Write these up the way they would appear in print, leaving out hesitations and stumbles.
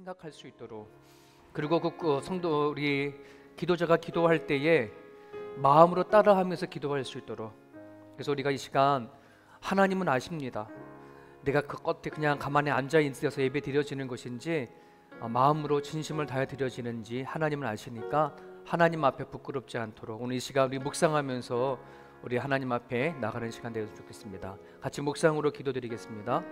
생각할 수 있도록, 그리고 그 성도 우리 기도자가 기도할 때에 마음으로 따라하면서 기도할 수 있도록. 그래서 우리가 이 시간 하나님은 아십니다. 내가 그 겉에 그냥 가만히 앉아 있어서 예배 드려지는 것인지 마음으로 진심을 다해 드려지는지 하나님은 아시니까 하나님 앞에 부끄럽지 않도록 오늘 이 시간 우리 묵상하면서 우리 하나님 앞에 나가는 시간 되었으면 좋겠습니다. 같이 묵상으로 기도드리겠습니다.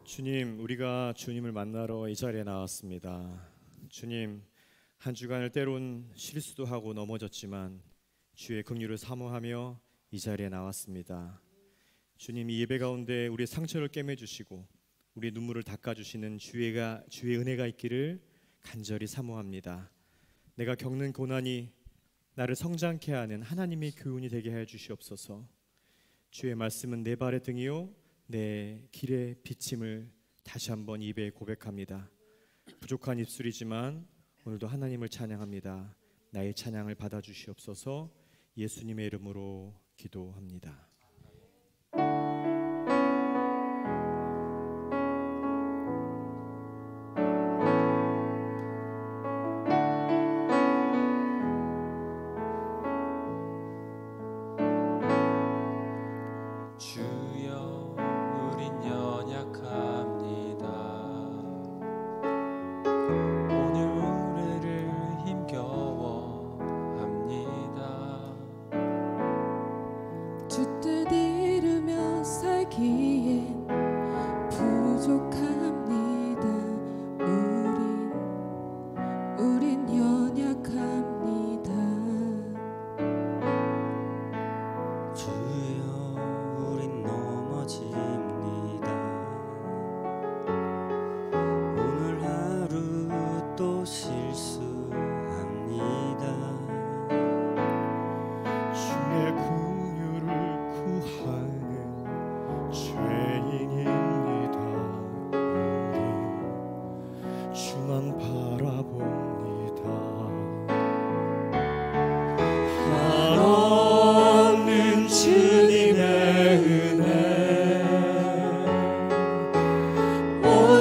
주님, 우리가 주님을 만나러 이 자리에 나왔습니다. 주님, 한 주간을 때론 실수도 하고 넘어졌지만 주의 긍휼을 사모하며 이 자리에 나왔습니다. 주님, 이 예배 가운데 우리의 상처를 꿰매주시고 우리의 눈물을 닦아주시는 주의 은혜가 있기를 간절히 사모합니다. 내가 겪는 고난이 나를 성장케 하는 하나님의 교훈이 되게 하여 주시옵소서. 주의 말씀은 내 발의 등이요 내 길의 비침을 다시 한번 입에 고백합니다. 부족한 입술이지만 오늘도 하나님을 찬양합니다. 나의 찬양을 받아주시옵소서. 예수님의 이름으로 기도합니다.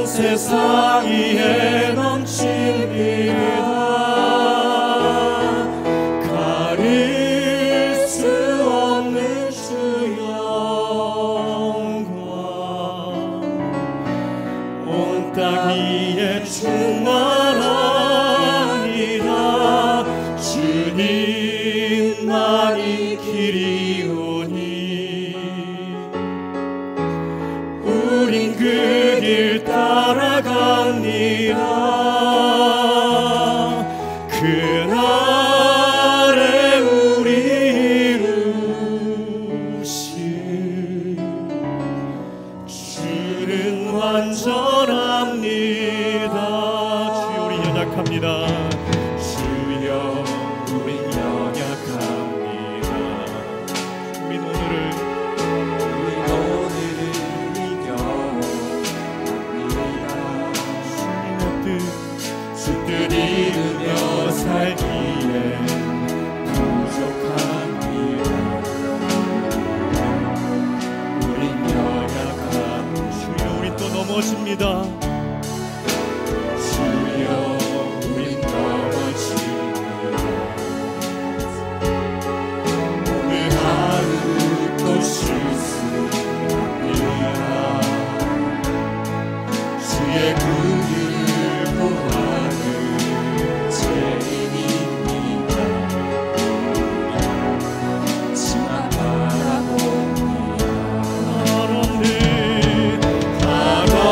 세상 위에 넘칩니다. 가릴 수 없는 주 영광 온 땅 위에 주 길이오니 우린 그 길 따라갑니다. 그날에 우리 이루실 주는 완전합니다. 주여 우리 연약합니다. 주여 우린 연약합니다. 우린 오늘을 주뜻 이루며 살기에 부족합니다. 우린 연약함. 주여 우린 또 넘어집니다. 주여 우린 넘어집니다. 오늘 하루 또 실수합니다. 주의 긍휼을 구하는 죄인입니다. 지만 바라봅니다.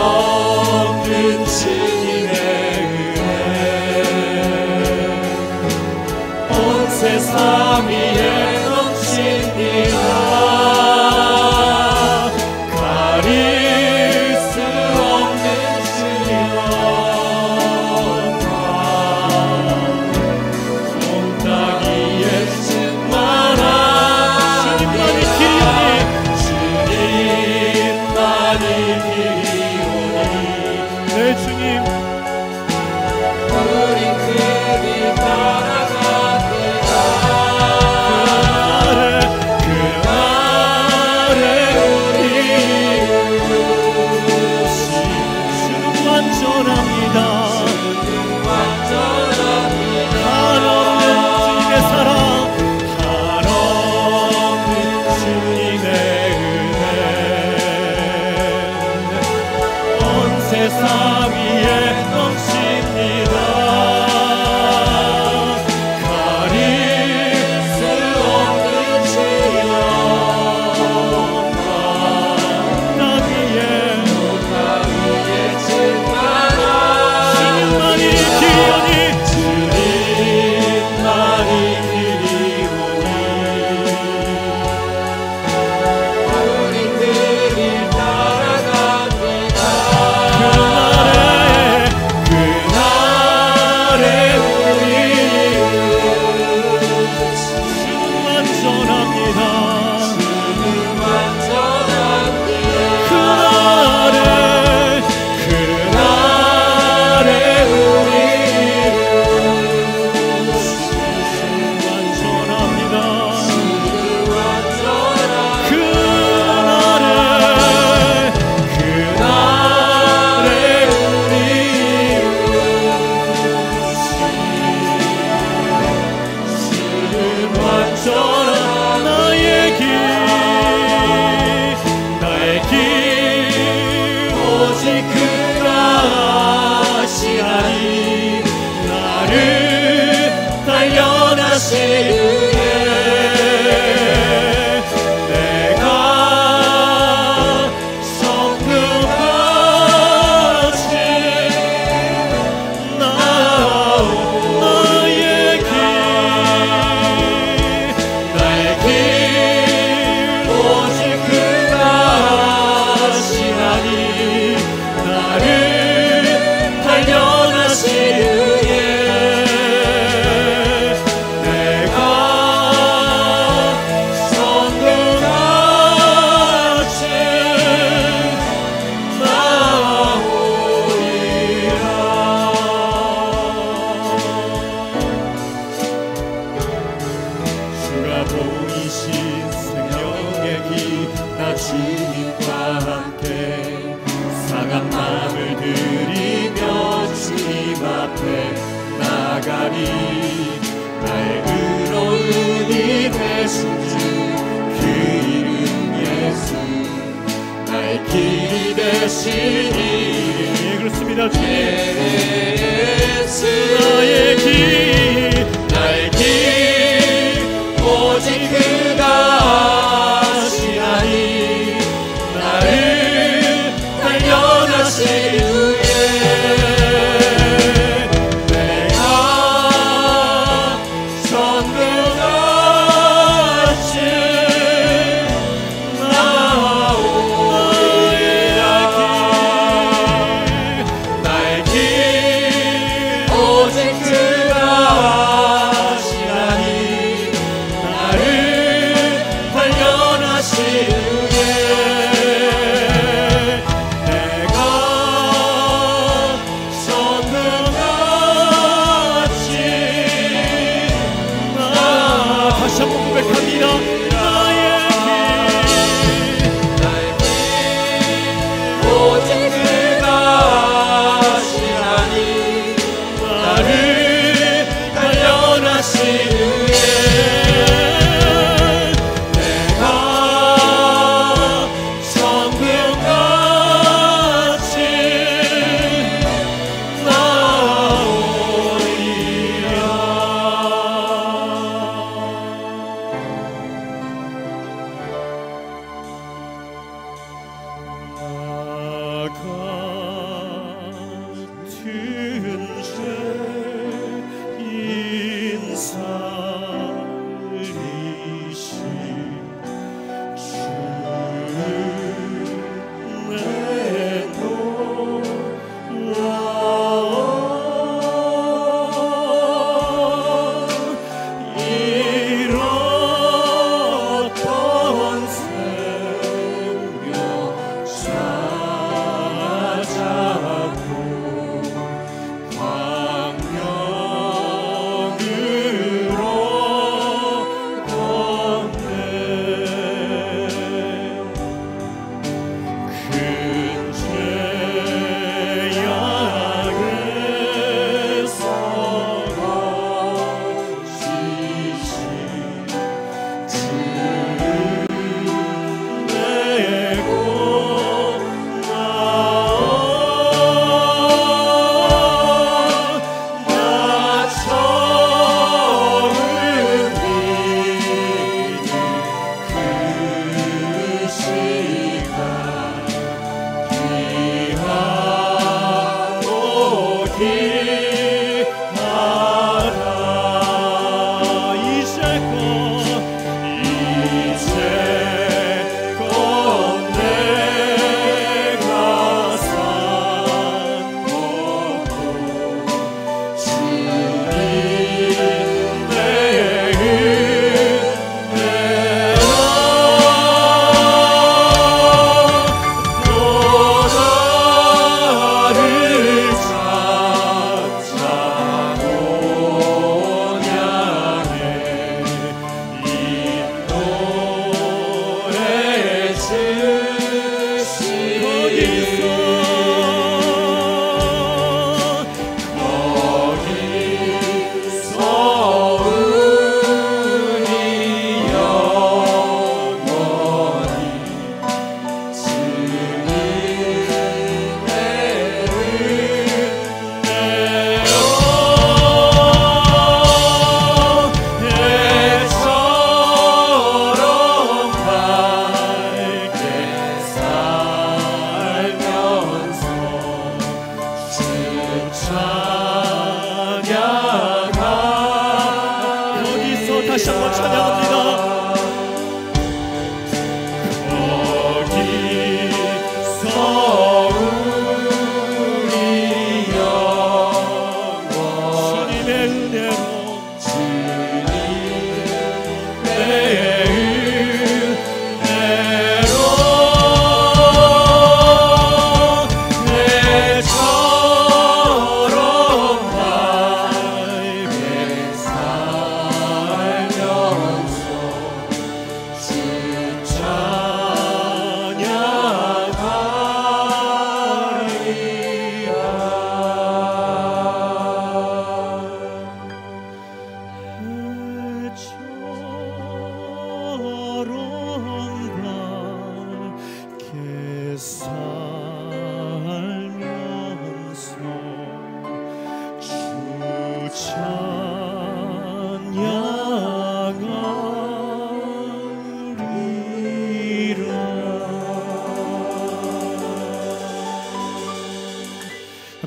한없는 주님의 은혜 온 세상 위에 넘칩니다. 가릴 수 없는 세상 위에 넘칩니다. 가릴 수 없는 주연과 땅 위에 증만하 주님만이 길이오니 주님만이 길이오니 우린 그 길 따라갑니다. 그날에 우리 주는 완전합니다. 그날에 우리 주는 완전합니다. 오직 그가 아시나니 나를 단련하시기에 내가 성급하지 나의 길 오직 그가 아시나니 나를 단련하시기에 내가 성급하지 나오리라. 주가 보이신 생명의 길 나 주님과 함께 상한 마음을 들이며 주님 앞에 나가리. 나의 의로운 입에 숨주 그 이름 예수 나의 길이 되시니 그렇습니다. 예수 나의 길 오직 그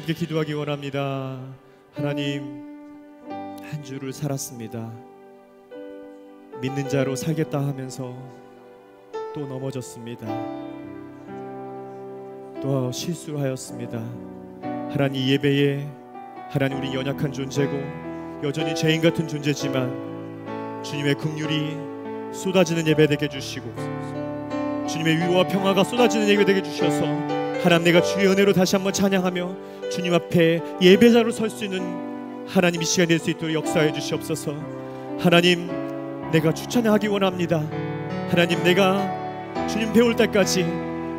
함께 기도하기 원합니다. 하나님, 한 주를 살았습니다. 믿는 자로 살겠다 하면서 또 넘어졌습니다. 또 실수를 하였습니다. 하나님, 이 예배에 하나님, 우리 연약한 존재고 여전히 죄인 같은 존재지만 주님의 긍휼이 쏟아지는 예배 되게 해주시고 주님의 위로와 평화가 쏟아지는 예배 되게 해주셔서 하나님, 내가 주의 은혜로 다시 한번 찬양하며 주님 앞에 예배자로 설 수 있는 하나님 이 시간 될 수 있도록 역사해 주시옵소서. 하나님, 내가 추천하기 원합니다. 하나님, 내가 주님 배울 때까지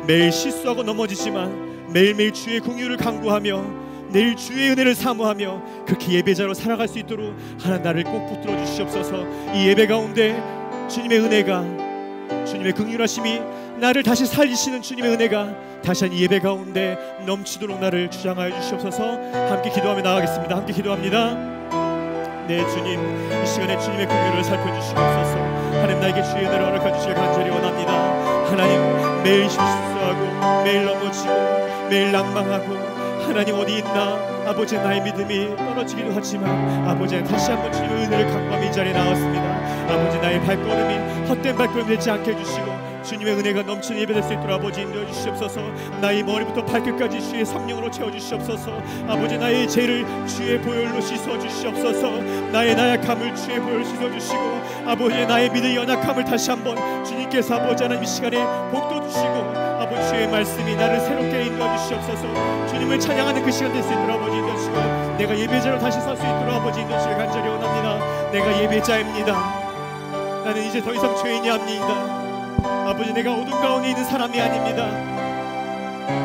매일 실수하고 넘어지지만 매일매일 주의 긍휼을 간구하며 내일 주의 은혜를 사모하며 그렇게 예배자로 살아갈 수 있도록 하나님, 나를 꼭 붙들어 주시옵소서. 이 예배 가운데 주님의 은혜가, 주님의 긍휼하심이 나를 다시 살리시는 주님의 은혜가 다시 한 예배 가운데 넘치도록 나를 주장하여 주시옵소서. 함께 기도하며 나가겠습니다. 함께 기도합니다. 네, 주님, 이 시간에 주님의 긍휼을 살펴주시옵소서. 하나님, 나에게 주의 은혜를 허락해 주시길 간절히 원합니다. 하나님, 매일 실수하고 매일 넘어지고 매일 낭망하고 하나님, 어디 있나 아버지, 나의 믿음이 떨어지기도 하지만 아버지, 다시 한번 주님의 은혜를 간구하며 이 자리에 나왔습니다. 아버지, 나의 발걸음이 헛된 발걸음 되지 않게 해주시고 주님의 은혜가 넘치는 예배 될 수 있도록 아버지 인도해 주시옵소서. 나의 머리부터 발끝까지 주의 성령으로 채워 주시옵소서. 아버지, 나의 죄를 주의 보혈로 씻어 주시옵소서. 나의 나약함을 주의 보혈로 씻어 주시고 아버지, 나의 믿음의 연약함을 다시 한번 주님께서 아버지 하나님 이 시간에 복도 주시고 아버지, 주의 말씀이 나를 새롭게 인도해 주시옵소서. 주님을 찬양하는 그 시간 될 수 있도록 아버지 인도해 주시고 내가 예배자로 다시 설 수 있도록 아버지 인도해 주시길 간절히 원합니다. 내가 예배자입니다. 나는 이제 더 이상 죄인이 아닙니다. 아버지, 내가 어둠 가운데 있는 사람이 아닙니다.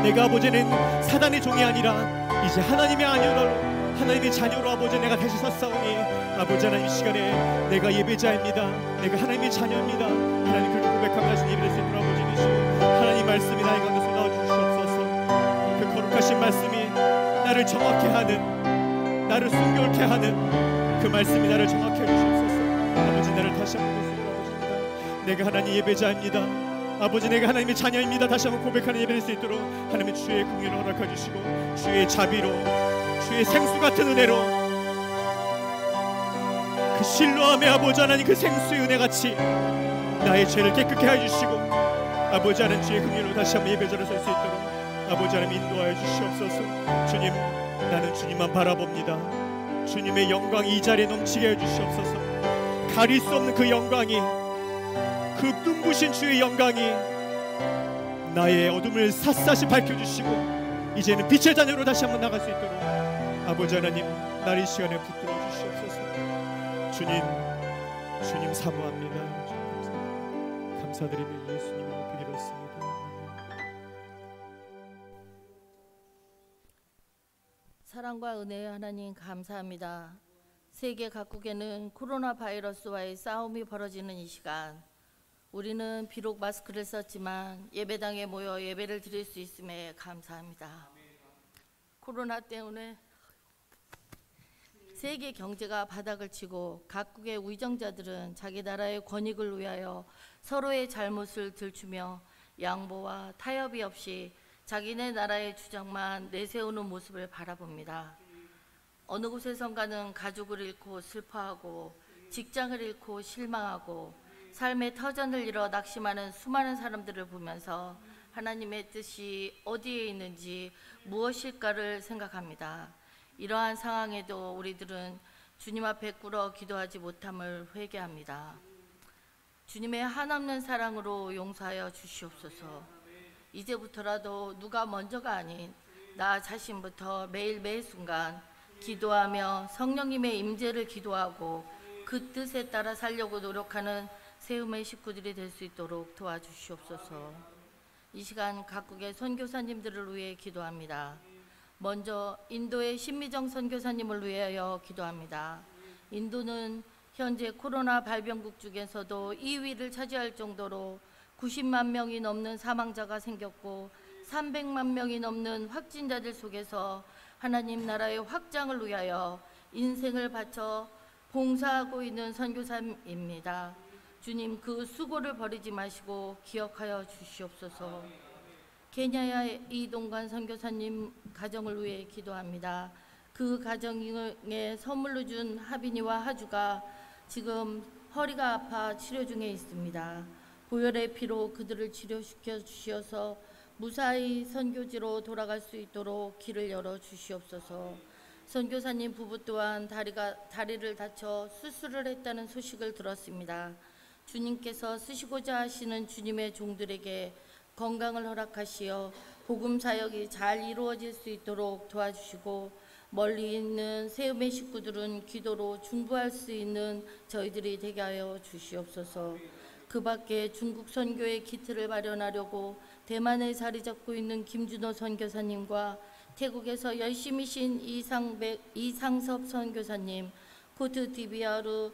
내가 아버지는 사단의 종이 아니라 이제 하나님의 아녀로, 하나님의 자녀로 아버지 내가 다시 섰사오니 아버지 하나님 이 시간에 내가 예배자입니다. 내가 하나님의 자녀입니다. 하나님, 그렇게 고백하며 다시 예배될 수 있도록 아버지 주시고 하나님 말씀이 나의 가운데 쏟아져 주시옵소서. 그 거룩하신 말씀이 나를 정확히 하는, 나를 순결케 하는 그 말씀이 나를 정확히 해주시옵소서. 아버지, 나를 다시 한번 내가 하나님 예배자입니다. 아버지, 내가 하나님의 자녀입니다. 다시 한번 고백하는 예배 될 수 있도록 하나님의 주의 긍휼을 허락해 주시고 주의 자비로, 주의 생수 같은 은혜로 그 신뢰함의 아버지 하나님 그 생수의 은혜같이 나의 죄를 깨끗게 해주시고 아버지 하나님 주의 긍휼로 다시 한번 예배자로 설 수 있도록 아버지 하나님 인도하여 주시옵소서. 주님, 나는 주님만 바라봅니다. 주님의 영광이 이 자리에 넘치게 해주시옵소서. 가릴 수 없는 그 영광이, 그 눈부신 주의 영광이 나의 어둠을 샅샅이 밝혀주시고 이제는 빛의 자녀로 다시 한번 나갈 수 있도록 아버지 하나님, 나를 이 시간에 붙들어 주시옵소서. 주님 사모합니다. 감사드리며 예수님을 높이 기도했습니다. 사랑과 은혜의 하나님 감사합니다. 세계 각국에는 코로나 바이러스와의 싸움이 벌어지는 이 시간, 우리는 비록 마스크를 썼지만 예배당에 모여 예배를 드릴 수 있음에 감사합니다. 코로나 때문에 세계 경제가 바닥을 치고 각국의 위정자들은 자기 나라의 권익을 위하여 서로의 잘못을 들추며 양보와 타협이 없이 자기네 나라의 주장만 내세우는 모습을 바라봅니다. 어느 곳에선가는 가족을 잃고 슬퍼하고 직장을 잃고 실망하고 삶의 터전을 잃어 낙심하는 수많은 사람들을 보면서 하나님의 뜻이 어디에 있는지 무엇일까를 생각합니다. 이러한 상황에도 우리들은 주님 앞에 꿇어 기도하지 못함을 회개합니다. 주님의 한없는 사랑으로 용서하여 주시옵소서. 이제부터라도 누가 먼저가 아닌 나 자신부터 매일 매 순간 기도하며 성령님의 임재를 기도하고 그 뜻에 따라 살려고 노력하는 세움의 식구들이 될 수 있도록 도와주시옵소서. 이 시간 각국의 선교사님들을 위해 기도합니다. 먼저 인도의 신미정 선교사님을 위하여 기도합니다. 인도는 현재 코로나 발병국 중에서도 2위를 차지할 정도로 90만 명이 넘는 사망자가 생겼고 300만 명이 넘는 확진자들 속에서 하나님 나라의 확장을 위하여 인생을 바쳐 봉사하고 있는 선교사입니다. 주님, 그 수고를 버리지 마시고 기억하여 주시옵소서. 케냐의 이동관 선교사님 가정을 위해 기도합니다. 그 가정에 선물로 준 하빈이와 하주가 지금 허리가 아파 치료 중에 있습니다. 보혈의 피로 그들을 치료시켜 주시어서 무사히 선교지로 돌아갈 수 있도록 길을 열어 주시옵소서. 선교사님 부부 또한 다리를 다쳐 수술을 했다는 소식을 들었습니다. 주님께서 쓰시고자 하시는 주님의 종들에게 건강을 허락하시어 복음 사역이 잘 이루어질 수 있도록 도와주시고, 멀리 있는 세움의 식구들은 기도로 중보할 수 있는 저희들이 되게 하여 주시옵소서. 그 밖에 중국 선교의 키트를 마련하려고 대만에 자리 잡고 있는 김준호 선교사님과 태국에서 열심히 신 이상섭 선교사님, 코트 디비아르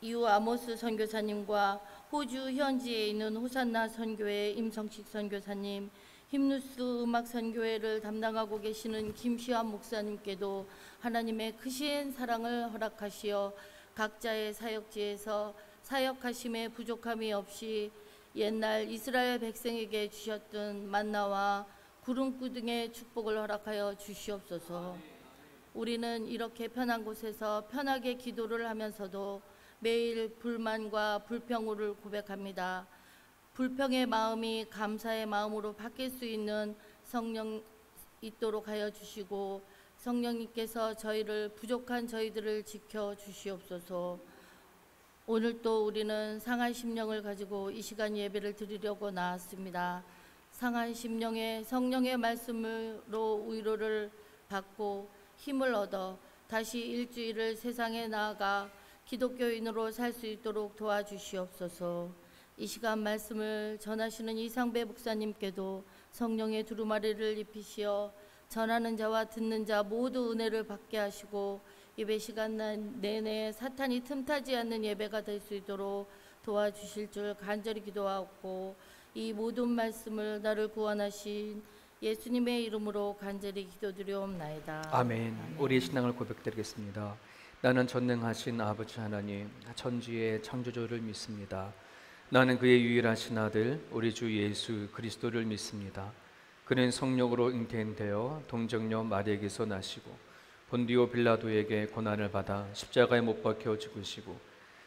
유 아모스 선교사님과 호주 현지에 있는 호산나 선교회 임성식 선교사님, 힘누스 음악 선교회를 담당하고 계시는 김시환 목사님께도 하나님의 크신 사랑을 허락하시어 각자의 사역지에서 사역하심에 부족함이 없이 옛날 이스라엘 백성에게 주셨던 만나와 구름구 등의 축복을 허락하여 주시옵소서. 우리는 이렇게 편한 곳에서 편하게 기도를 하면서도 매일 불만과 불평을 고백합니다. 불평의 마음이 감사의 마음으로 바뀔 수 있는 성령 있도록 하여 주시고, 성령님께서 부족한 저희들을 지켜 주시옵소서. 오늘 또 우리는 상한 심령을 가지고 이 시간 예배를 드리려고 나왔습니다. 상한 심령에 성령의 말씀으로 위로를 받고 힘을 얻어 다시 일주일을 세상에 나아가 기독교인으로 살 수 있도록 도와주시옵소서. 이 시간 말씀을 전하시는 이상배 목사님께도 성령의 두루마리를 입히시어 전하는 자와 듣는 자 모두 은혜를 받게 하시고, 예배 시간 내내 사탄이 틈타지 않는 예배가 될 수 있도록 도와주실 줄 간절히 기도하고, 이 모든 말씀을 나를 구원하신 예수님의 이름으로 간절히 기도드리옵나이다. 아멘. 우리의 신앙을 고백드리겠습니다. 나는 전능하신 아버지 하나님, 천지의 창조주를 믿습니다. 나는 그의 유일하신 아들 우리 주 예수 그리스도를 믿습니다. 그는 성령으로 잉태되어 동정녀 마리아에게서 나시고 본디오 빌라도에게 고난을 받아 십자가에 못 박혀 죽으시고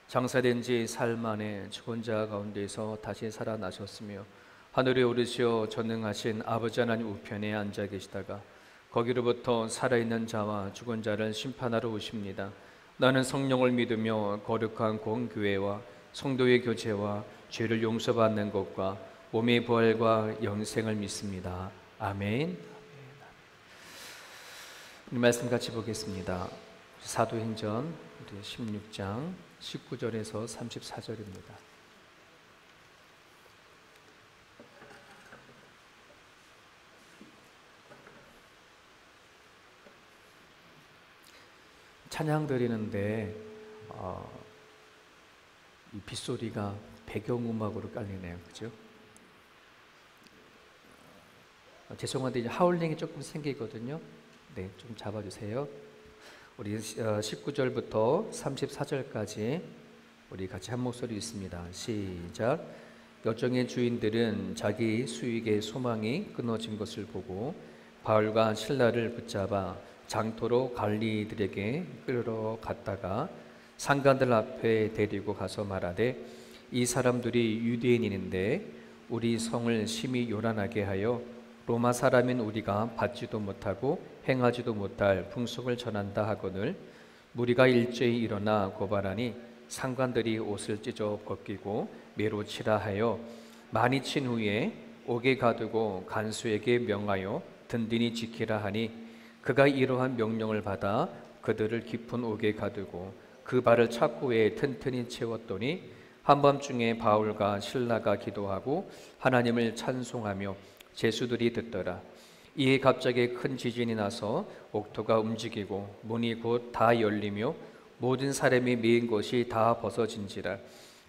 장사된 지 사흘 만에 죽은 자 가운데서 다시 살아나셨으며 하늘에 오르시어 전능하신 아버지 하나님 우편에 앉아 계시다가 거기로부터 살아있는 자와 죽은 자를 심판하러 오십니다. 나는 성령을 믿으며 거룩한 공교회와 성도의 교제와 죄를 용서받는 것과 몸의 부활과 영생을 믿습니다. 아멘. 우리 말씀 같이 보겠습니다. 사도행전 16장 19절에서 34절입니다. 찬양 드리는데 이 빗소리가 배경음악으로 깔리네요. 그죠? 죄송한데 이제 하울링이 조금 생기거든요. 네, 좀 잡아주세요. 우리 19절부터 34절까지 우리 같이 한 목소리 있습니다. 시작. 여정의 주인들은 자기 수익의 소망이 끊어진 것을 보고 바울과 실라를 붙잡아 장토로 갈리들에게 끌어갔다가 상관들 앞에 데리고 가서 말하되, 이 사람들이 유대인인데 우리 성을 심히 요란하게 하여 로마 사람인 우리가 받지도 못하고 행하지도 못할 풍속을 전한다 하거늘 무리가 일제히 일어나 고발하니 상관들이 옷을 찢어 벗기고 매로 치라 하여 많이 친 후에 옥에 가두고 간수에게 명하여 든든히 지키라 하니, 그가 이러한 명령을 받아 그들을 깊은 옥에 가두고 그 발을 착고에 튼튼히 채웠더니 한밤중에 바울과 실라가 기도하고 하나님을 찬송하며 제수들이 듣더라. 이에 갑자기 큰 지진이 나서 옥토가 움직이고 문이 곧 다 열리며 모든 사람이 메인 것이 다 벗어진지라.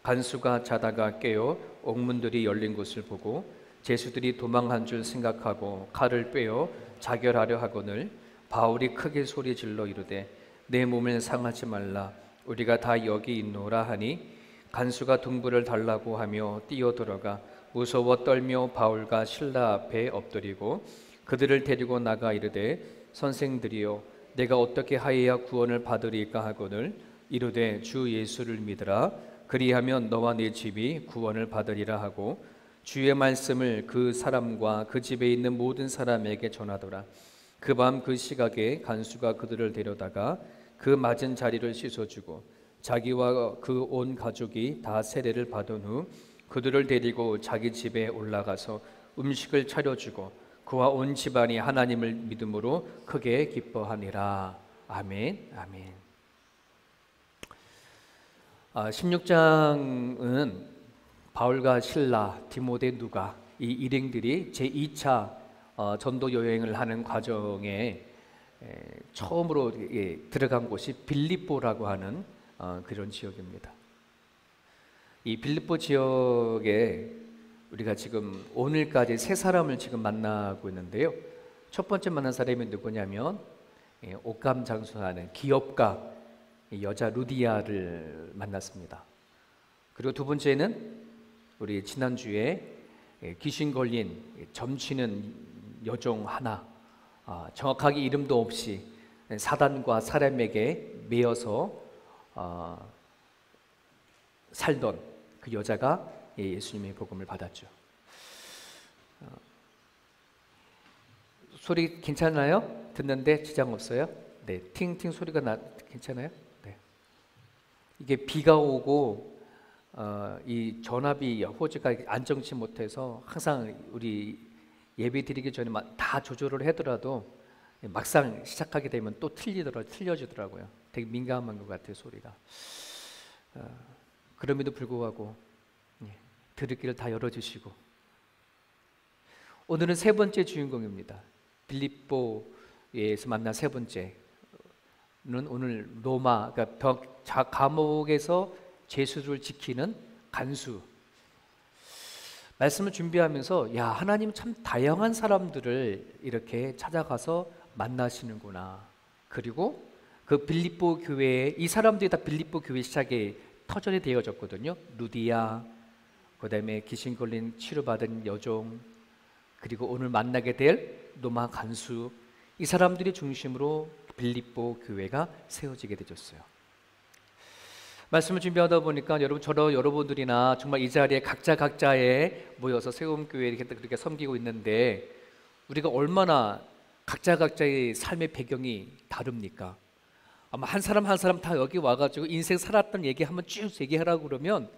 간수가 자다가 깨어 옥문들이 열린 것을 보고 제수들이 도망한 줄 생각하고 칼을 빼어 자결하려 하거늘 바울이 크게 소리 질러 이르되, 내 몸을 상하지 말라, 우리가 다 여기 있노라 하니 간수가 등불을 달라고 하며 뛰어들어가 무서워 떨며 바울과 실라 앞에 엎드리고 그들을 데리고 나가 이르되 선생들이여 내가 어떻게 하여야 구원을 받으리까 하거늘 이르되 주 예수를 믿으라 그리하면 너와 네 집이 구원을 받으리라 하고 주의 말씀을 그 사람과 그 집에 있는 모든 사람에게 전하더라. 그 밤 그 시각에 간수가 그들을 데려다가 그 맞은 자리를 씻어주고 자기와 그 온 가족이 다 세례를 받은 후 그들을 데리고 자기 집에 올라가서 음식을 차려주고 그와 온 집안이 하나님을 믿음으로 크게 기뻐하니라. 아멘. 아멘. 16장은 바울과 실라, 디모데, 누가 이 일행들이 제2차 전도 여행을 하는 과정에 처음으로 들어간 곳이 빌립보라고 하는 그런 지역입니다. 이 빌립보 지역에 우리가 지금 오늘까지 세 사람을 지금 만나고 있는데요. 첫 번째 만난 사람이 누구냐면 옷감 장수하는 기업가 여자 루디아를 만났습니다. 그리고 두 번째는 우리 지난주에 귀신 걸린 점치는 여종 하나, 정확하게 이름도 없이 사단과 사람에게 매여서 살던 그 여자가 예수님의 복음을 받았죠. 소리 괜찮아요? 듣는데 지장 없어요? 네, 팅팅 소리가 괜찮아요? 네. 이게 비가 오고 이 전압이 호주가 안정치 못해서 항상 우리 예배 드리기 전에 다 조절을 하더라도 막상 시작하게 되면 또 틀려지더라고요. 되게 민감한 것 같아요, 소리가. 그럼에도 불구하고 들을 길을 다 열어주시고 오늘은 세 번째 주인공입니다. 빌립보에서 만난 세 번째는 오늘 로마, 그러니까 감옥에서 제수를 지키는 간수. 말씀을 준비하면서 야, 하나님 참 다양한 사람들을 이렇게 찾아가서 만나시는구나. 그리고 그 빌립보 교회에 이 사람들이 다 빌립보 교회 시작에 터전이 되어졌거든요. 루디아, 그다음에 귀신 걸린 치료받은 여종, 그리고 오늘 만나게 될 로마 간수, 이 사람들이 중심으로 빌립보 교회가 세워지게 되었어요. 말씀을 준비하다 보니까 여러분들이나 정말 이 자리에 각자에 모여서 세움교회 이렇게 그렇게 섬기고 있는데 우리가 얼마나 각자의 삶의 배경이 다릅니까? 아마 한 사람 다 여기 와가지고 인생 살았던 얘기 한번 쭉 얘기하라고 그러면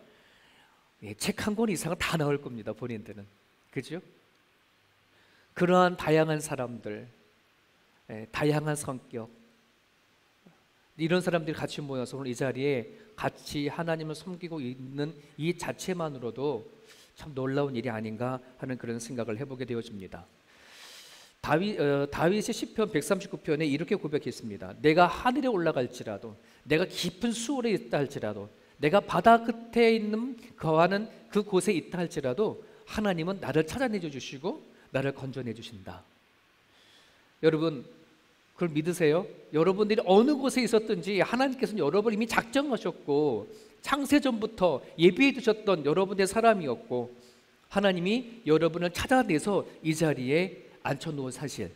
책 한 권 이상은 다 나올 겁니다. 본인들은. 그죠? 그러한 다양한 사람들, 다양한 성격, 이런 사람들이 같이 모여서 오늘 이 자리에 같이 하나님을 섬기고 있는 이 자체만으로도 참 놀라운 일이 아닌가 하는 그런 생각을 해보게 되어집니다. 다윗의 시편 139편에 이렇게 고백했습니다. 내가 하늘에 올라갈지라도, 내가 깊은 수월에 있다 할지라도, 내가 바다 끝에 있는 거하는 그 곳에 있다 할지라도 하나님은 나를 찾아내 주시고 나를 건져내 주신다. 여러분 그걸 믿으세요? 여러분들이 어느 곳에 있었든지 하나님께서는 여러분을 이미 작정하셨고 창세전부터 예비해 두셨던 여러분의 사람이었고 하나님이 여러분을 찾아내서 이 자리에 앉혀놓은 사실,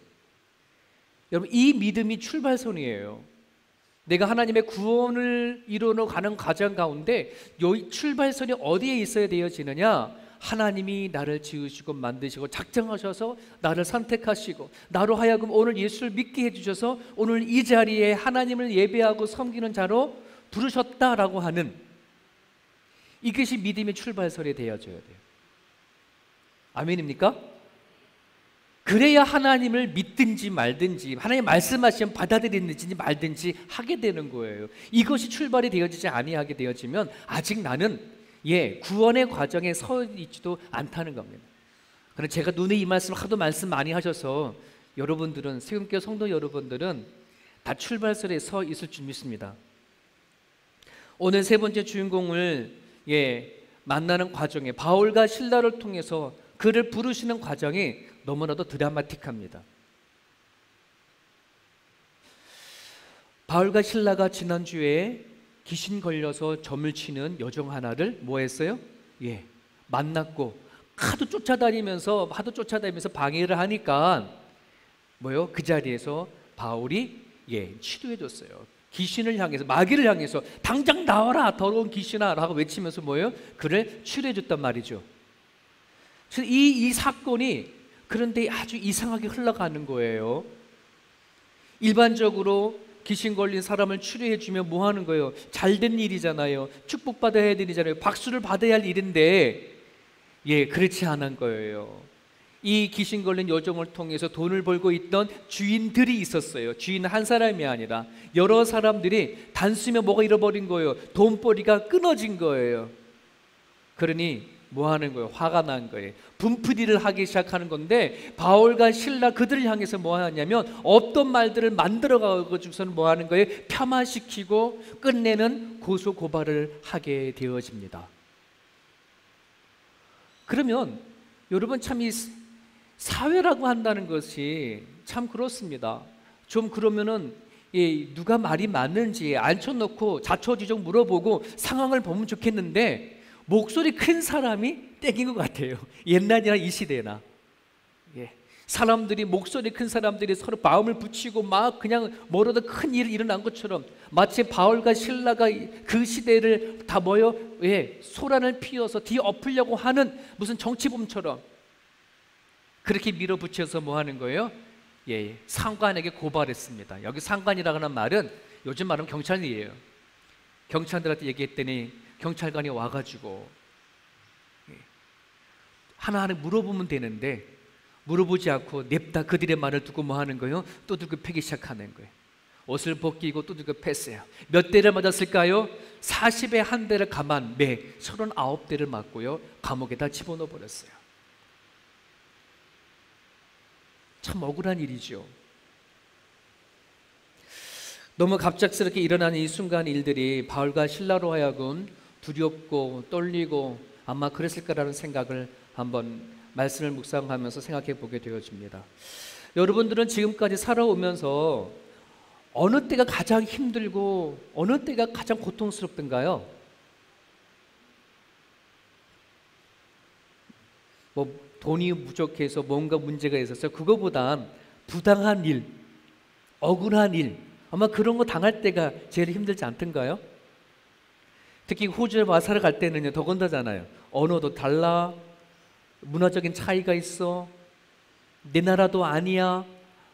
여러분 이 믿음이 출발선이에요. 내가 하나님의 구원을 이루어 가는 과정 가운데 이 출발선이 어디에 있어야 되어지느냐? 하나님이 나를 지으시고 만드시고 작정하셔서 나를 선택하시고 나로 하여금 오늘 예수를 믿게 해주셔서 오늘 이 자리에 하나님을 예배하고 섬기는 자로 부르셨다라고 하는 이것이 믿음의 출발선이 되어져야 돼요. 아멘입니까? 그래야 하나님을 믿든지 말든지 하나님 말씀하시면 받아들이든지 말든지 하게 되는 거예요. 이것이 출발이 되어지지 아니하게 되어지면 아직 나는 구원의 과정에 서 있지도 않다는 겁니다. 그런데 제가 눈에 이 말씀을 하도 말씀 많이 하셔서 여러분들은 세움교회 성도 여러분들은 다 출발선에 서 있을 줄 믿습니다. 오늘 세 번째 주인공을 만나는 과정에 바울과 실라를 통해서 그를 부르시는 과정이 너무나도 드라마틱합니다. 바울과 실라가 지난주에 귀신 걸려서 점을 치는 여종 하나를 뭐 했어요? 만났고 하도 쫓아다니면서 방해를 하니까 뭐요? 그 자리에서 바울이 치료해줬어요. 귀신을 향해서, 마귀를 향해서 당장 나와라 더러운 귀신아 라고 외치면서 뭐예요? 그를 치료해줬단 말이죠. 그래서 이 사건이 그런데 아주 이상하게 흘러가는 거예요. 일반적으로 귀신 걸린 사람을 치료해주면 뭐 하는 거예요? 잘된 일이잖아요. 축복받아야 할 일이잖아요. 박수를 받아야 할 일인데 그렇지 않은 거예요. 이 귀신 걸린 여종을 통해서 돈을 벌고 있던 주인들이 있었어요. 주인 한 사람이 아니라 여러 사람들이 단숨에 뭐가 잃어버린 거예요? 돈벌이가 끊어진 거예요. 그러니 뭐 하는 거예요? 화가 난 거예요. 분풀이를 하기 시작하는 건데 바울과 실라 그들을 향해서 뭐 하냐면 어떤 말들을 만들어 가지고서는 뭐 하는 거예요? 폄하시키고 끝내는 고소 고발을 하게 되어집니다. 그러면 여러분 참 이 사회라고 한다는 것이 참 그렇습니다. 좀 그러면은 누가 말이 맞는지 앉혀놓고 자초지종 물어보고 상황을 보면 좋겠는데 목소리 큰 사람이 땡긴 것 같아요. 옛날이나 이 시대나 사람들이 목소리 큰 사람들이 서로 마음을 붙이고 막 그냥 뭐라도 큰 일이 일어난 것처럼 마치 바울과 실라가 그 시대를 다 모여 소란을 피워서 뒤엎으려고 하는 무슨 정치범처럼 그렇게 밀어붙여서 뭐 하는 거예요? 상관에게 고발했습니다. 여기 상관이라고 하는 말은 요즘 말하면 경찰이에요. 경찰들한테 얘기했더니 경찰관이 와가지고 하나하나 물어보면 되는데 물어보지 않고 냅다 그들의 말을 두고 뭐 하는 거예요? 두들겨 패기 시작하는 거예요. 옷을 벗기고 두들겨 팼어요. 몇 대를 맞았을까요? 40에 한 대를 가만 39대를 맞고요. 감옥에다 집어넣어 버렸어요. 참 억울한 일이죠. 너무 갑작스럽게 일어나는 이 순간 일들이 바울과 실라로 하여금 두렵고 떨리고 아마 그랬을 거라는 생각을 한번 말씀을 묵상하면서 생각해 보게 되어집니다. 여러분들은 지금까지 살아오면서 어느 때가 가장 힘들고 어느 때가 가장 고통스럽던가요? 뭐 돈이 부족해서 뭔가 문제가 있어서 그거보단 부당한 일, 억울한 일 아마 그런 거 당할 때가 제일 힘들지 않던가요? 특히 호주에 와사를 갈 때는요 더군다잖아요. 언어도 달라, 문화적인 차이가 있어, 내 나라도 아니야,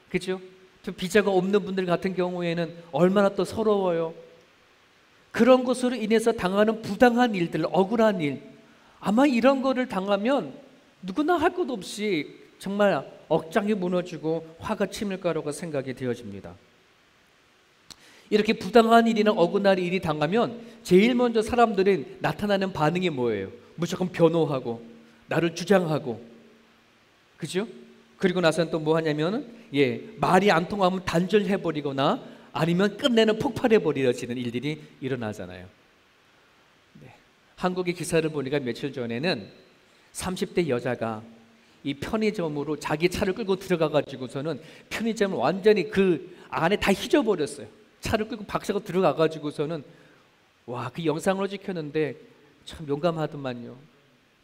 그죠? 또 비자가 없는 분들 같은 경우에는 얼마나 또 서러워요. 그런 것으로 인해서 당하는 부당한 일들, 억울한 일 아마 이런 거를 당하면 누구나 할 것 없이 정말 억장이 무너지고 화가 치밀 거라고 생각이 되어집니다. 이렇게 부당한 일이나 억울한 일이 당하면 제일 먼저 사람들은 나타나는 반응이 뭐예요? 무조건 변호하고 나를 주장하고, 그죠? 그리고 나서는 또 뭐 하냐면 말이 안 통하면 단절해버리거나 아니면 끝내는 폭발해버리는 일들이 일어나잖아요. 한국의 기사를 보니까 며칠 전에는 30대 여자가 이 편의점으로 자기 차를 끌고 들어가가지고서는 편의점을 완전히 그 안에 다 휘저버렸어요. 차를 끌고 박차고 들어가가지고서는 그 영상으로 찍혔는데 참 용감하더만요.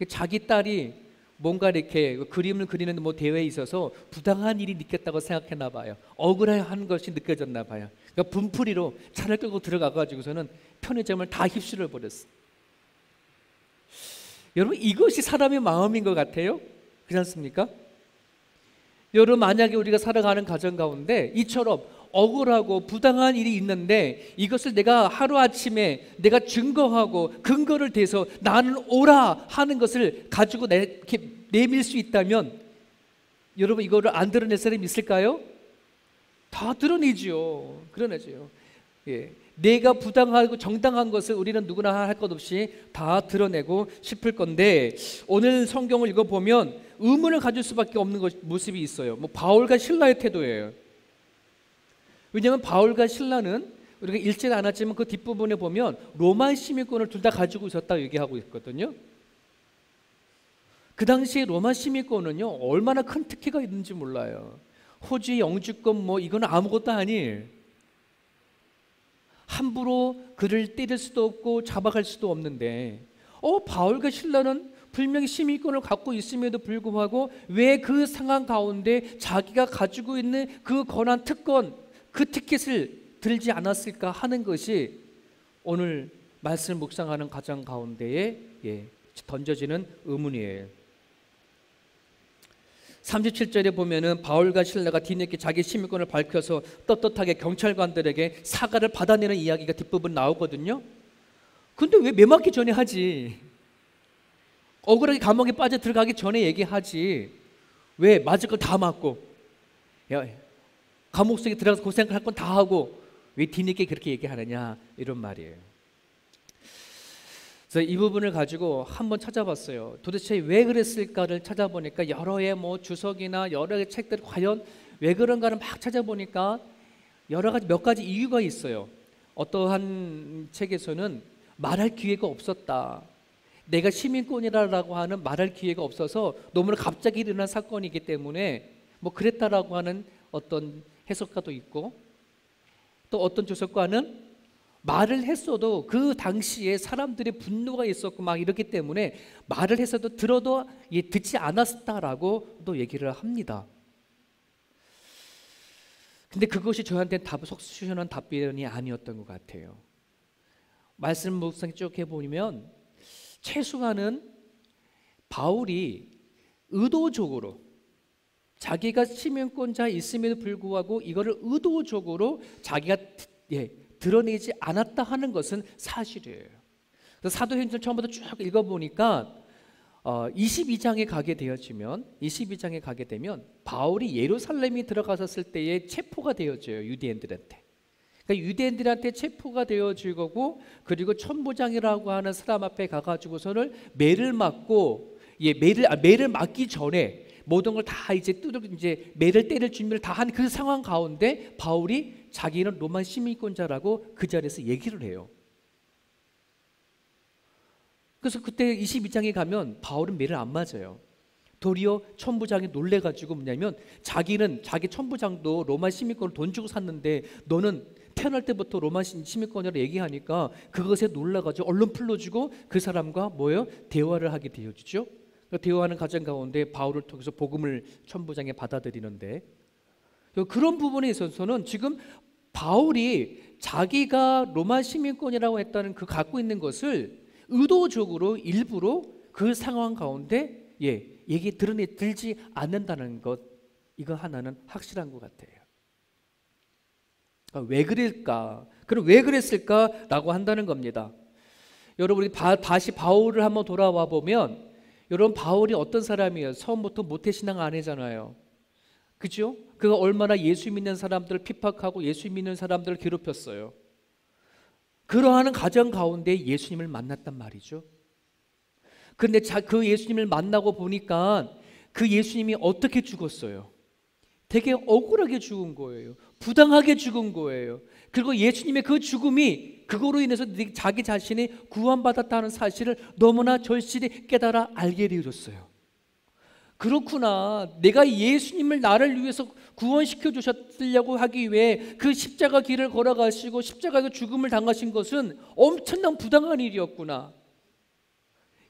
자기 딸이 뭔가 이렇게 그림을 그리는 뭐 대회에 있어서 부당한 일이 느꼈다고 생각했나 봐요. 억울한 것이 느껴졌나 봐요. 그러니까 분풀이로 차를 끌고 들어가가지고서는 편의점을 다 휩쓸어 버렸어요. 여러분 이것이 사람의 마음인 것 같아요. 그렇지 않습니까? 여러분 만약에 우리가 살아가는 가정 가운데 이처럼 억울하고 부당한 일이 있는데 이것을 내가 하루아침에 내가 증거하고 근거를 대서 나는 옳아 하는 것을 가지고 이렇게 내밀 수 있다면 여러분 이거를 안 드러낼 사람이 있을까요? 다 드러내죠. 그러네죠. 내가 부당하고 정당한 것을 우리는 누구나 할 것 없이 다 드러내고 싶을 건데 오늘 성경을 읽어보면 의문을 가질 수밖에 없는 모습이 있어요. 뭐 바울과 실라의 태도예요. 왜냐하면 바울과 실라는 우리가 읽지는 않았지만 그 뒷부분에 보면 로마 시민권을 둘 다 가지고 있었다고 얘기하고 있거든요. 그 당시에 로마 시민권은요 얼마나 큰 특혜가 있는지 몰라요. 호주의 영주권 뭐 이거는 아무것도 아니에요. 함부로 그를 때릴 수도 없고 잡아갈 수도 없는데 바울과 실라는 분명히 시민권을 갖고 있음에도 불구하고 왜 그 상황 가운데 자기가 가지고 있는 그 권한, 특권, 그 티켓을 들지 않았을까 하는 것이 오늘 말씀을 묵상하는 과정 가운데에 던져지는 의문이에요. 37절에 보면은 바울과 실라가 뒤늦게 자기 시민권을 밝혀서 떳떳하게 경찰관들에게 사과를 받아내는 이야기가 뒷부분 나오거든요. 근데 왜 매 맞기 전에 하지? 억울하게 감옥에 빠져 들어가기 전에 얘기하지. 왜 맞을 걸 다 맞고, 감옥 속에 들어가서 고생할 건 다 하고 왜 뒤늦게 그렇게 얘기하느냐, 이런 말이에요. 그래서 이 부분을 가지고 한번 찾아봤어요. 도대체 왜 그랬을까를 찾아보니까 여러의 주석이나 여러 책들 과연 왜 그런가를 막 찾아보니까 몇 가지 이유가 있어요. 어떠한 책에서는 말할 기회가 없었다. 내가 시민권이라고 하는 말할 기회가 없어서 너무나 갑자기 일어난 사건이기 때문에 그랬다라고 하는 어떤 해석가도 있고, 또 어떤 주석가는 말을 했어도 그 당시에 사람들의 분노가 있었고 막 이렇기 때문에 말을 했어도 들어도 듣지 않았다라고 또 얘기를 합니다. 근데 그것이 저한테는 속 시원한 답변이 아니었던 것 같아요. 말씀 묵상 쭉 해보면 최소한은 바울이 의도적으로 자기가 시민권자 있음에도 불구하고 이거를 의도적으로 자기가 드러내지 않았다 하는 것은 사실이에요. 사도행전 처음부터 쭉 읽어보니까 22장에 가게 되면 바울이 예루살렘에 들어갔을 때에 체포가 되어져요. 유대인들한테. 그러니까 유대인들한테 체포가 되어지고, 그리고 천부장이라고 하는 사람 앞에 가가지고서는 매를 맞고, 매를 맞기 전에 모든 걸 다 이제 매를 때릴 준비를 다 한 그 상황 가운데 바울이 자기는 로마 시민권자라고 그 자리에서 얘기를 해요. 그래서 그때 22장에 가면 바울은 매를 안 맞아요. 도리어 천부장이 놀래가지고 자기 천부장도 로마 시민권을 돈 주고 샀는데 너는 태어날 때부터 로마 시민권이라고 얘기하니까 그것에 놀라가지고 얼른 풀러주고 그 사람과 대화를 하게 되어지죠. 대화하는 과정 가운데 바울을 통해서 복음을 천부장에 받아들이는데, 그런 부분에 있어서는 지금 바울이 자기가 로마 시민권이라고 했다는 그 갖고 있는 것을 의도적으로 일부러 그 상황 가운데 들지 않는다는 것, 이거 하나는 확실한 것 같아요. 왜 그럴까? 그럼 왜 그랬을까라고 한다는 겁니다. 여러분, 우리 다시 바울을 한번 돌아와 보면, 여러분, 바울이 어떤 사람이에요? 처음부터 모태신앙 아니잖아요. 그죠? 그가 얼마나 예수 믿는 사람들을 핍박하고 예수 믿는 사람들을 괴롭혔어요. 그러한 가정 가운데 예수님을 만났단 말이죠. 그런데 그 예수님을 만나고 보니까 그 예수님이 어떻게 죽었어요? 되게 억울하게 죽은 거예요. 부당하게 죽은 거예요. 그리고 예수님의 그 죽음이 그거로 인해서 자기 자신이 구원받았다는 사실을 너무나 절실히 깨달아 알게 되어졌어요. 그렇구나, 내가 예수님을 나를 위해서 구원시켜 주셨으려고 하기 위해 그 십자가 길을 걸어가시고 십자가의 죽음을 당하신 것은 엄청난 부당한 일이었구나.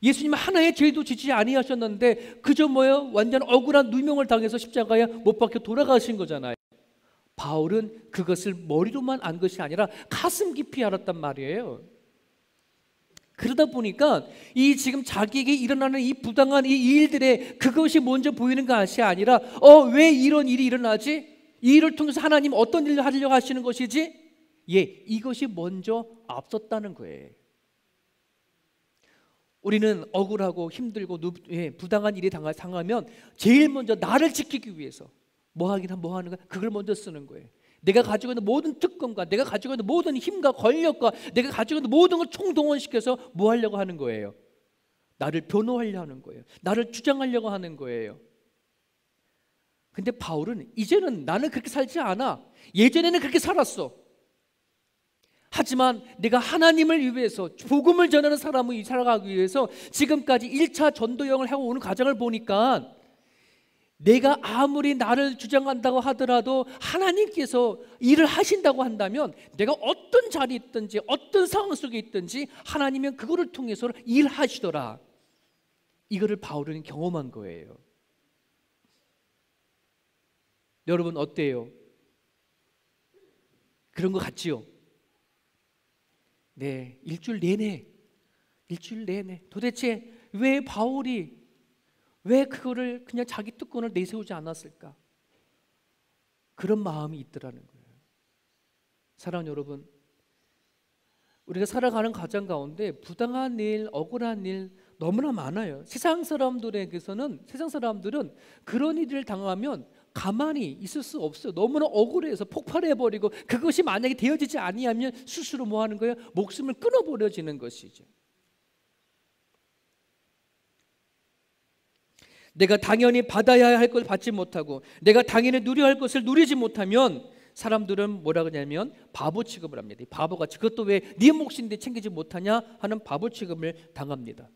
예수님 하나의 죄도 지지 아니하셨는데 그저 완전 억울한 누명을 당해서 십자가에 못 박혀 돌아가신 거잖아요. 바울은 그것을 머리로만 안 것이 아니라 가슴 깊이 알았단 말이에요. 그러다 보니까 이 지금 자기에게 일어나는 이 부당한 이 일들에 그것이 먼저 보이는 것이 아니라 왜 이런 일이 일어나지? 이 일을 통해서 하나님 어떤 일을 하려고 하시는 것이지? 이것이 먼저 앞섰다는 거예요. 우리는 억울하고 힘들고 부당한 일이 당하면 제일 먼저 나를 지키기 위해서 뭐 하는가? 그걸 먼저 쓰는 거예요. 내가 가지고 있는 모든 특권과 내가 가지고 있는 모든 힘과 권력과 내가 가지고 있는 모든 걸 총동원시켜서 뭐 하려고 하는 거예요? 나를 변호하려고 하는 거예요. 나를 주장하려고 하는 거예요. 근데 바울은 이제는 나는 그렇게 살지 않아. 예전에는 그렇게 살았어. 하지만 내가 하나님을 위해서 복음을 전하는 사람을 살아가기 위해서 지금까지 1차 전도여행을 하고 오는 과정을 보니까 내가 아무리 나를 주장한다고 하더라도 하나님께서 일을 하신다고 한다면 내가 어떤 자리에 있든지 어떤 상황 속에 있든지 하나님은 그거를 통해서 일하시더라. 이거를 바울은 경험한 거예요. 여러분 어때요? 그런 거 같지요? 네, 일주일 내내 도대체 왜 바울이 왜 그거를 그냥 자기 특권을 내세우지 않았을까? 그런 마음이 있더라는 거예요. 사랑하는 여러분, 우리가 살아가는 가정 가운데 부당한 일, 억울한 일 너무나 많아요. 세상 사람들은 그런 일을 당하면 가만히 있을 수 없어요. 너무나 억울해서 폭발해버리고, 그것이 만약에 되어지지 아니하면 스스로 뭐 하는 거예요? 목숨을 끊어버려지는 것이죠. 내가 당연히 받아야 할 걸 받지 못하고 내가 당연히 누려야 할 것을 누리지 못하면 사람들은 뭐라 그러냐면 바보 취급을 합니다. 바보같이, 그것도 왜 네 몫인데 챙기지 못하냐 하는 바보 취급을 당합니다.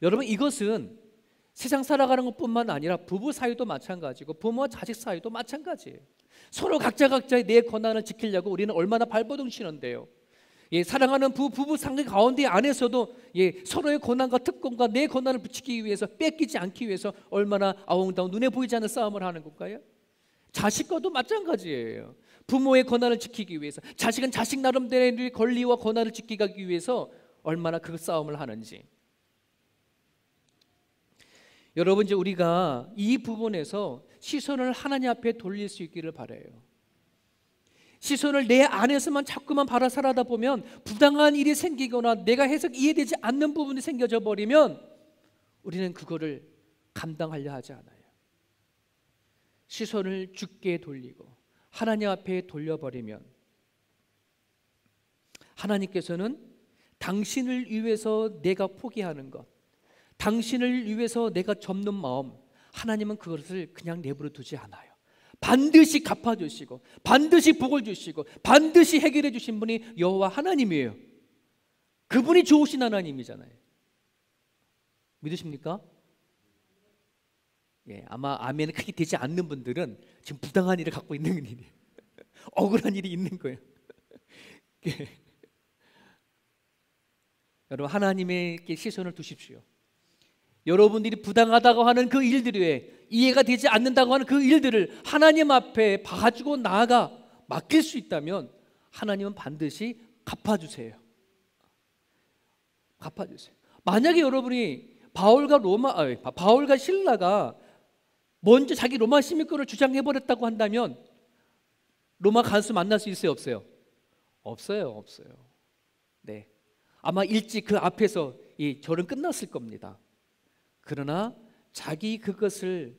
여러분, 이것은 세상 살아가는 것뿐만 아니라 부부 사이도 마찬가지고 부모와 자식 사이도 마찬가지예요. 서로 각자의 내 권한을 지키려고 우리는 얼마나 발버둥 치는데요. 사랑하는 부부 관계 가운데 안에서도 서로의 권한과 특권과 내 권한을 붙이기 위해서, 뺏기지 않기 위해서 얼마나 아웅다웅 눈에 보이지 않는 싸움을 하는 걸까요? 자식과도 마찬가지예요. 부모의 권한을 지키기 위해서, 자식은 자식 나름대로의 권리와 권한을 지키기 위해서 얼마나 그 싸움을 하는지. 여러분, 이제 우리가 이 부분에서 시선을 하나님 앞에 돌릴 수 있기를 바라요. 시선을 내 안에서만 자꾸만 바라 살아다 보면 부당한 일이 생기거나 내가 해서 이해되지 않는 부분이 생겨져 버리면 우리는 그거를 감당하려 하지 않아요. 시선을 주께 돌리고 하나님 앞에 돌려버리면 하나님께서는 당신을 위해서 내가 포기하는 것, 당신을 위해서 내가 접는 마음, 하나님은 그것을 그냥 내버려 두지 않아요. 반드시 갚아주시고 반드시 복을 주시고 반드시 해결해 주신 분이 여호와 하나님이에요. 그분이 좋으신 하나님이잖아요. 믿으십니까? 아마 아멘이 크게 되지 않는 분들은 지금 부당한 일을 갖고 있는 일이에요. 억울한 일이 있는 거예요. 여러분, 하나님에게 시선을 두십시오. 여러분들이 부당하다고 하는 그 일들에 이해가 되지 않는다고 하는 그 일들을 하나님 앞에 봐주고 나아가 맡길 수 있다면 하나님은 반드시 갚아주세요. 갚아주세요. 만약에 여러분이 바울과 실라가 먼저 자기 로마 시민권을 주장해버렸다고 한다면 로마 간수 만날 수 있어요, 없어요? 없어요. 네, 아마 일찍 그 앞에서 이 절은 끝났을 겁니다. 그러나 자기 그것을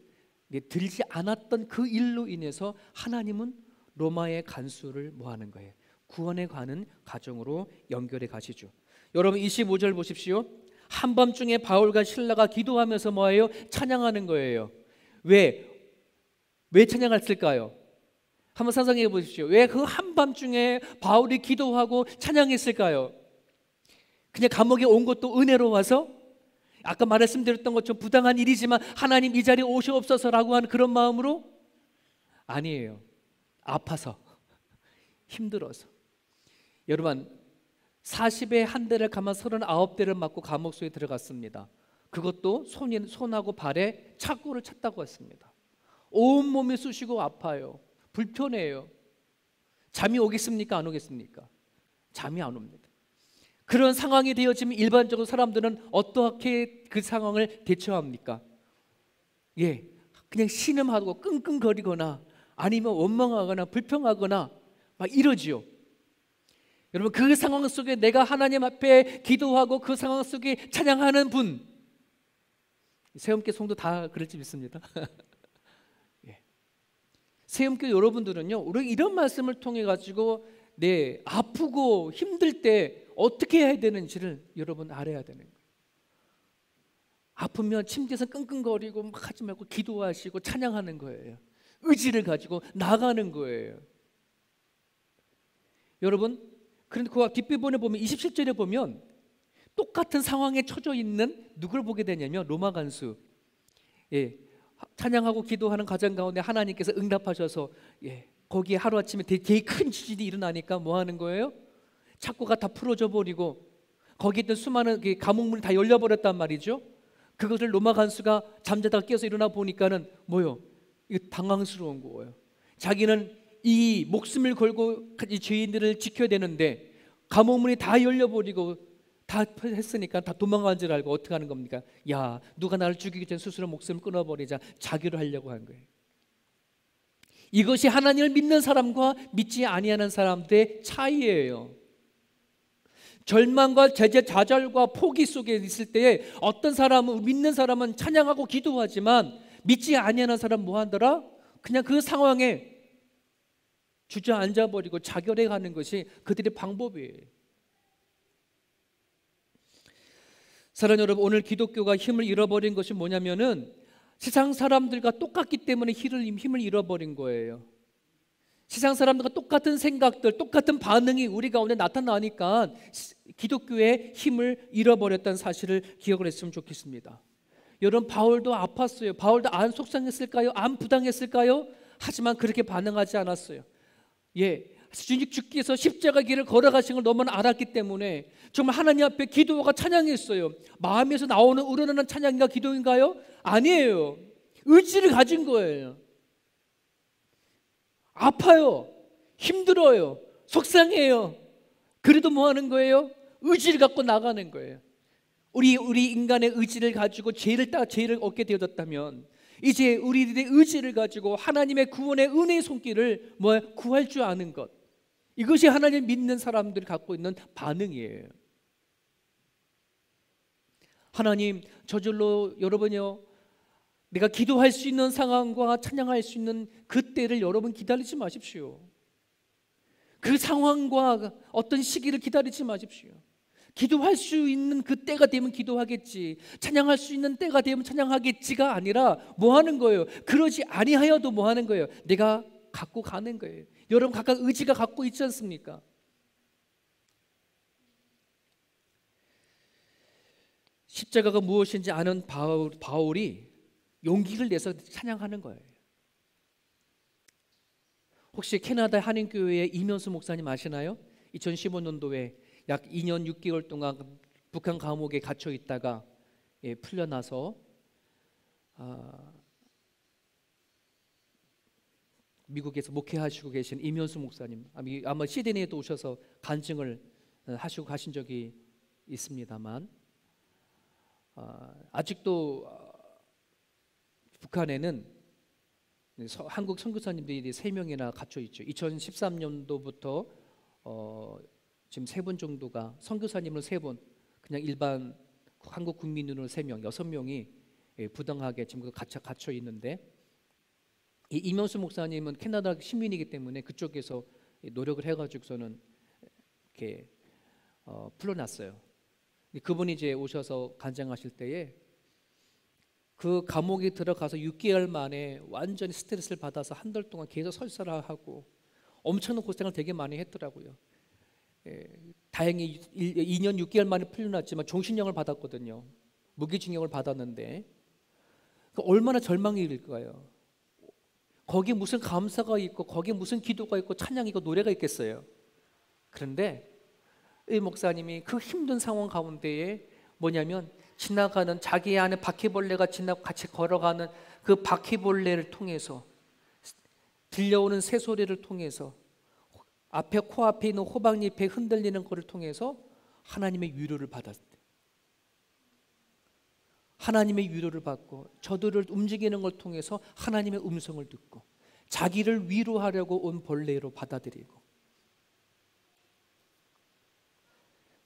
들지 않았던 그 일로 인해서 하나님은 로마의 간수를 뭐하는 거예요? 구원에 가는 과정으로 연결해 가시죠. 여러분, 25절 보십시오. 한밤중에 바울과 실라가 기도하면서 뭐예요? 찬양하는 거예요. 왜 찬양했을까요? 한번 상상해 보십시오. 왜 그 한밤중에 바울이 기도하고 찬양했을까요? 그냥 감옥에 온 것도 은혜로 와서, 아까 말씀드렸던 것처럼 부당한 일이지만 하나님 이 자리에 오시옵소서라고 하는 그런 마음으로? 아니에요. 아파서, 힘들어서. 여러분, 40에 한 대를 감아 39대를 맞고 감옥소에 들어갔습니다. 그것도 손하고 발에 착고를 찼다고 했습니다. 온몸이 쑤시고 아파요. 불편해요. 잠이 오겠습니까? 안 오겠습니까? 잠이 안 옵니다. 그런 상황이 되어지면 일반적으로 사람들은 어떻게 그 상황을 대처합니까? 그냥 신음하고 끙끙거리거나 아니면 원망하거나 불평하거나 막 이러지요. 여러분, 그 상황 속에 내가 하나님 앞에 기도하고 그 상황 속에 찬양하는 분, 세움교 성도 다 그럴지 믿습니다. 세움교 여러분들은요, 우리 이런 말씀을 통해 가지고 아프고 힘들 때 어떻게 해야 되는지를 여러분 알아야 되는 거예요. 아프면 침대에서 끙끙거리고 막 하지 말고 기도하시고 찬양하는 거예요. 의지를 가지고 나가는 거예요. 여러분, 그런데 그 뒷부분에 보면 27절에 보면 똑같은 상황에 처져 있는 누구를 보게 되냐면 로마 간수. 찬양하고 기도하는 과정 가운데 하나님께서 응답하셔서 거기에 하루아침에 되게 큰 지진이 일어나니까 뭐 하는 거예요? 착고가 다 풀어져 버리고 거기에 있던 수많은 감옥문이 다 열려버렸단 말이죠. 그것을 로마 간수가 잠자다가 깨어서 일어나 보니까는 뭐요? 이거 당황스러운 거예요. 자기는 이 목숨을 걸고 이 죄인들을 지켜야 되는데 감옥 문이 다 열려버리고 다 했으니까 다 도망간 줄 알고 어떻게 하는 겁니까? 야, 누가 나를 죽이기 전에 스스로 목숨을 끊어버리자, 자기로 하려고 한 거예요. 이것이 하나님을 믿는 사람과 믿지 아니하는 사람들의 차이예요. 절망과 좌절과 포기 속에 있을 때에 어떤 사람은, 믿는 사람은 찬양하고 기도하지만 믿지 아니하는 사람은 뭐 하더라? 그냥 그 상황에 주저앉아 버리고 자결해 가는 것이 그들의 방법이에요. 사랑하는 여러분, 오늘 기독교가 힘을 잃어버린 것이 뭐냐면은 세상 사람들과 똑같기 때문에 힘을 잃어버린 거예요. 세상 사람들과 똑같은 생각들, 똑같은 반응이 우리 가운데 나타나니까 기독교의 힘을 잃어버렸다는 사실을 기억을 했으면 좋겠습니다. 여러분, 바울도 아팠어요. 바울도 안 속상했을까요? 안 부당했을까요? 하지만 그렇게 반응하지 않았어요. 주님께서 십자가 길을 걸어가신 걸 너무나 알았기 때문에 정말 하나님 앞에 기도가 찬양했어요. 마음에서 나오는 우러나는 찬양인가 기도인가요? 아니에요. 의지를 가진 거예요. 아파요. 힘들어요. 속상해요. 그래도 뭐 하는 거예요? 의지를 갖고 나가는 거예요. 우리 인간의 의지를 가지고 죄를 얻게 되었다면 이제 우리들의 의지를 가지고 하나님의 구원의 은혜의 손길을 구할 줄 아는 것, 이것이 하나님 믿는 사람들이 갖고 있는 반응이에요. 하나님, 저절로 여러분이요, 내가 기도할 수 있는 상황과 찬양할 수 있는 그 때를 여러분 기다리지 마십시오. 그 상황과 어떤 시기를 기다리지 마십시오. 기도할 수 있는 그 때가 되면 기도하겠지, 찬양할 수 있는 때가 되면 찬양하겠지가 아니라 뭐 하는 거예요? 그러지 아니하여도 뭐 하는 거예요? 내가 갖고 가는 거예요. 여러분 각각 의지가 갖고 있지 않습니까? 십자가가 무엇인지 아는 바울이 용기를 내서 찬양하는 거예요. 혹시 캐나다 한인교회의 이면수 목사님 아시나요? 2015년도에 약 2년 6개월 동안 북한 감옥에 갇혀 있다가 풀려나서 미국에서 목회하시고 계신 이면수 목사님, 아마 시드니에도 오셔서 간증을 하시고 가신 적이 있습니다만, 아직도 북한에는 한국 선교사님들이 3명이나 갇혀 있죠. 2013년도부터 지금 3분 정도가 선교사님을 3분, 그냥 일반 한국 국민으로 3명, 6명이 부당하게 지금 갇혀 있는데, 이 이면수 목사님은 캐나다 시민이기 때문에 그쪽에서 노력을 해가지고서는 이렇게 풀어놨어요. 그분이 이제 오셔서 간증하실 때에 그 감옥에 들어가서 6개월 만에 완전히 스트레스를 받아서 한 달 동안 계속 설사를 하고 엄청난 고생을 되게 많이 했더라고요. 다행히 2년 6개월 만에 풀려났지만 종신형을 받았거든요. 무기징역을 받았는데 얼마나 절망일까요? 거기에 무슨 감사가 있고 거기에 무슨 기도가 있고 찬양이 있고 노래가 있겠어요. 그런데 이 목사님이 그 힘든 상황 가운데에 뭐냐면 지나가는 자기 안에 바퀴벌레가 같이 걸어가는 그 바퀴벌레를 통해서 들려오는 새소리를 통해서 코앞에 있는 호박잎에 흔들리는 것을 통해서 하나님의 위로를 받았대. 하나님의 위로를 받고 저들을 움직이는 걸 통해서 하나님의 음성을 듣고 자기를 위로하려고 온 벌레로 받아들이고,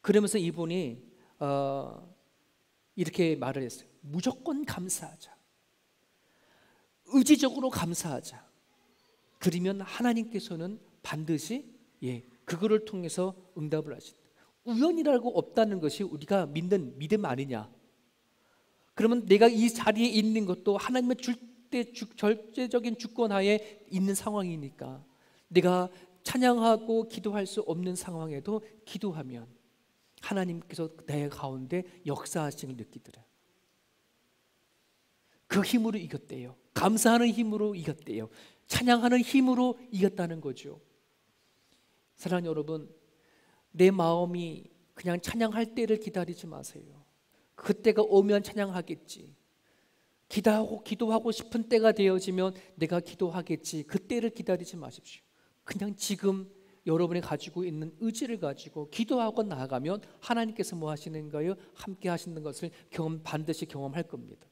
그러면서 이분이 이렇게 말을 했어요. 무조건 감사하자. 의지적으로 감사하자. 그러면 하나님께서는 반드시 그거를 통해서 응답을 하신다. 우연이라고 없다는 것이 우리가 믿는 믿음 아니냐? 그러면 내가 이 자리에 있는 것도 하나님의 절대적인 주권하에 있는 상황이니까 내가 찬양하고 기도할 수 없는 상황에도 기도하면 하나님께서 내 가운데 역사하심을 느끼더라. 그 힘으로 이겼대요. 감사하는 힘으로 이겼대요. 찬양하는 힘으로 이겼다는 거죠. 사랑하는 여러분, 내 마음이 그냥 찬양할 때를 기다리지 마세요. 그때가 오면 찬양하겠지. 기도하고 싶은 때가 되어지면 내가 기도하겠지. 그때를 기다리지 마십시오. 그냥 지금 여러분이 가지고 있는 의지를 가지고 기도하고 나아가면 하나님께서 뭐 하시는 거예요? 함께 하시는 것을 반드시 경험할 겁니다.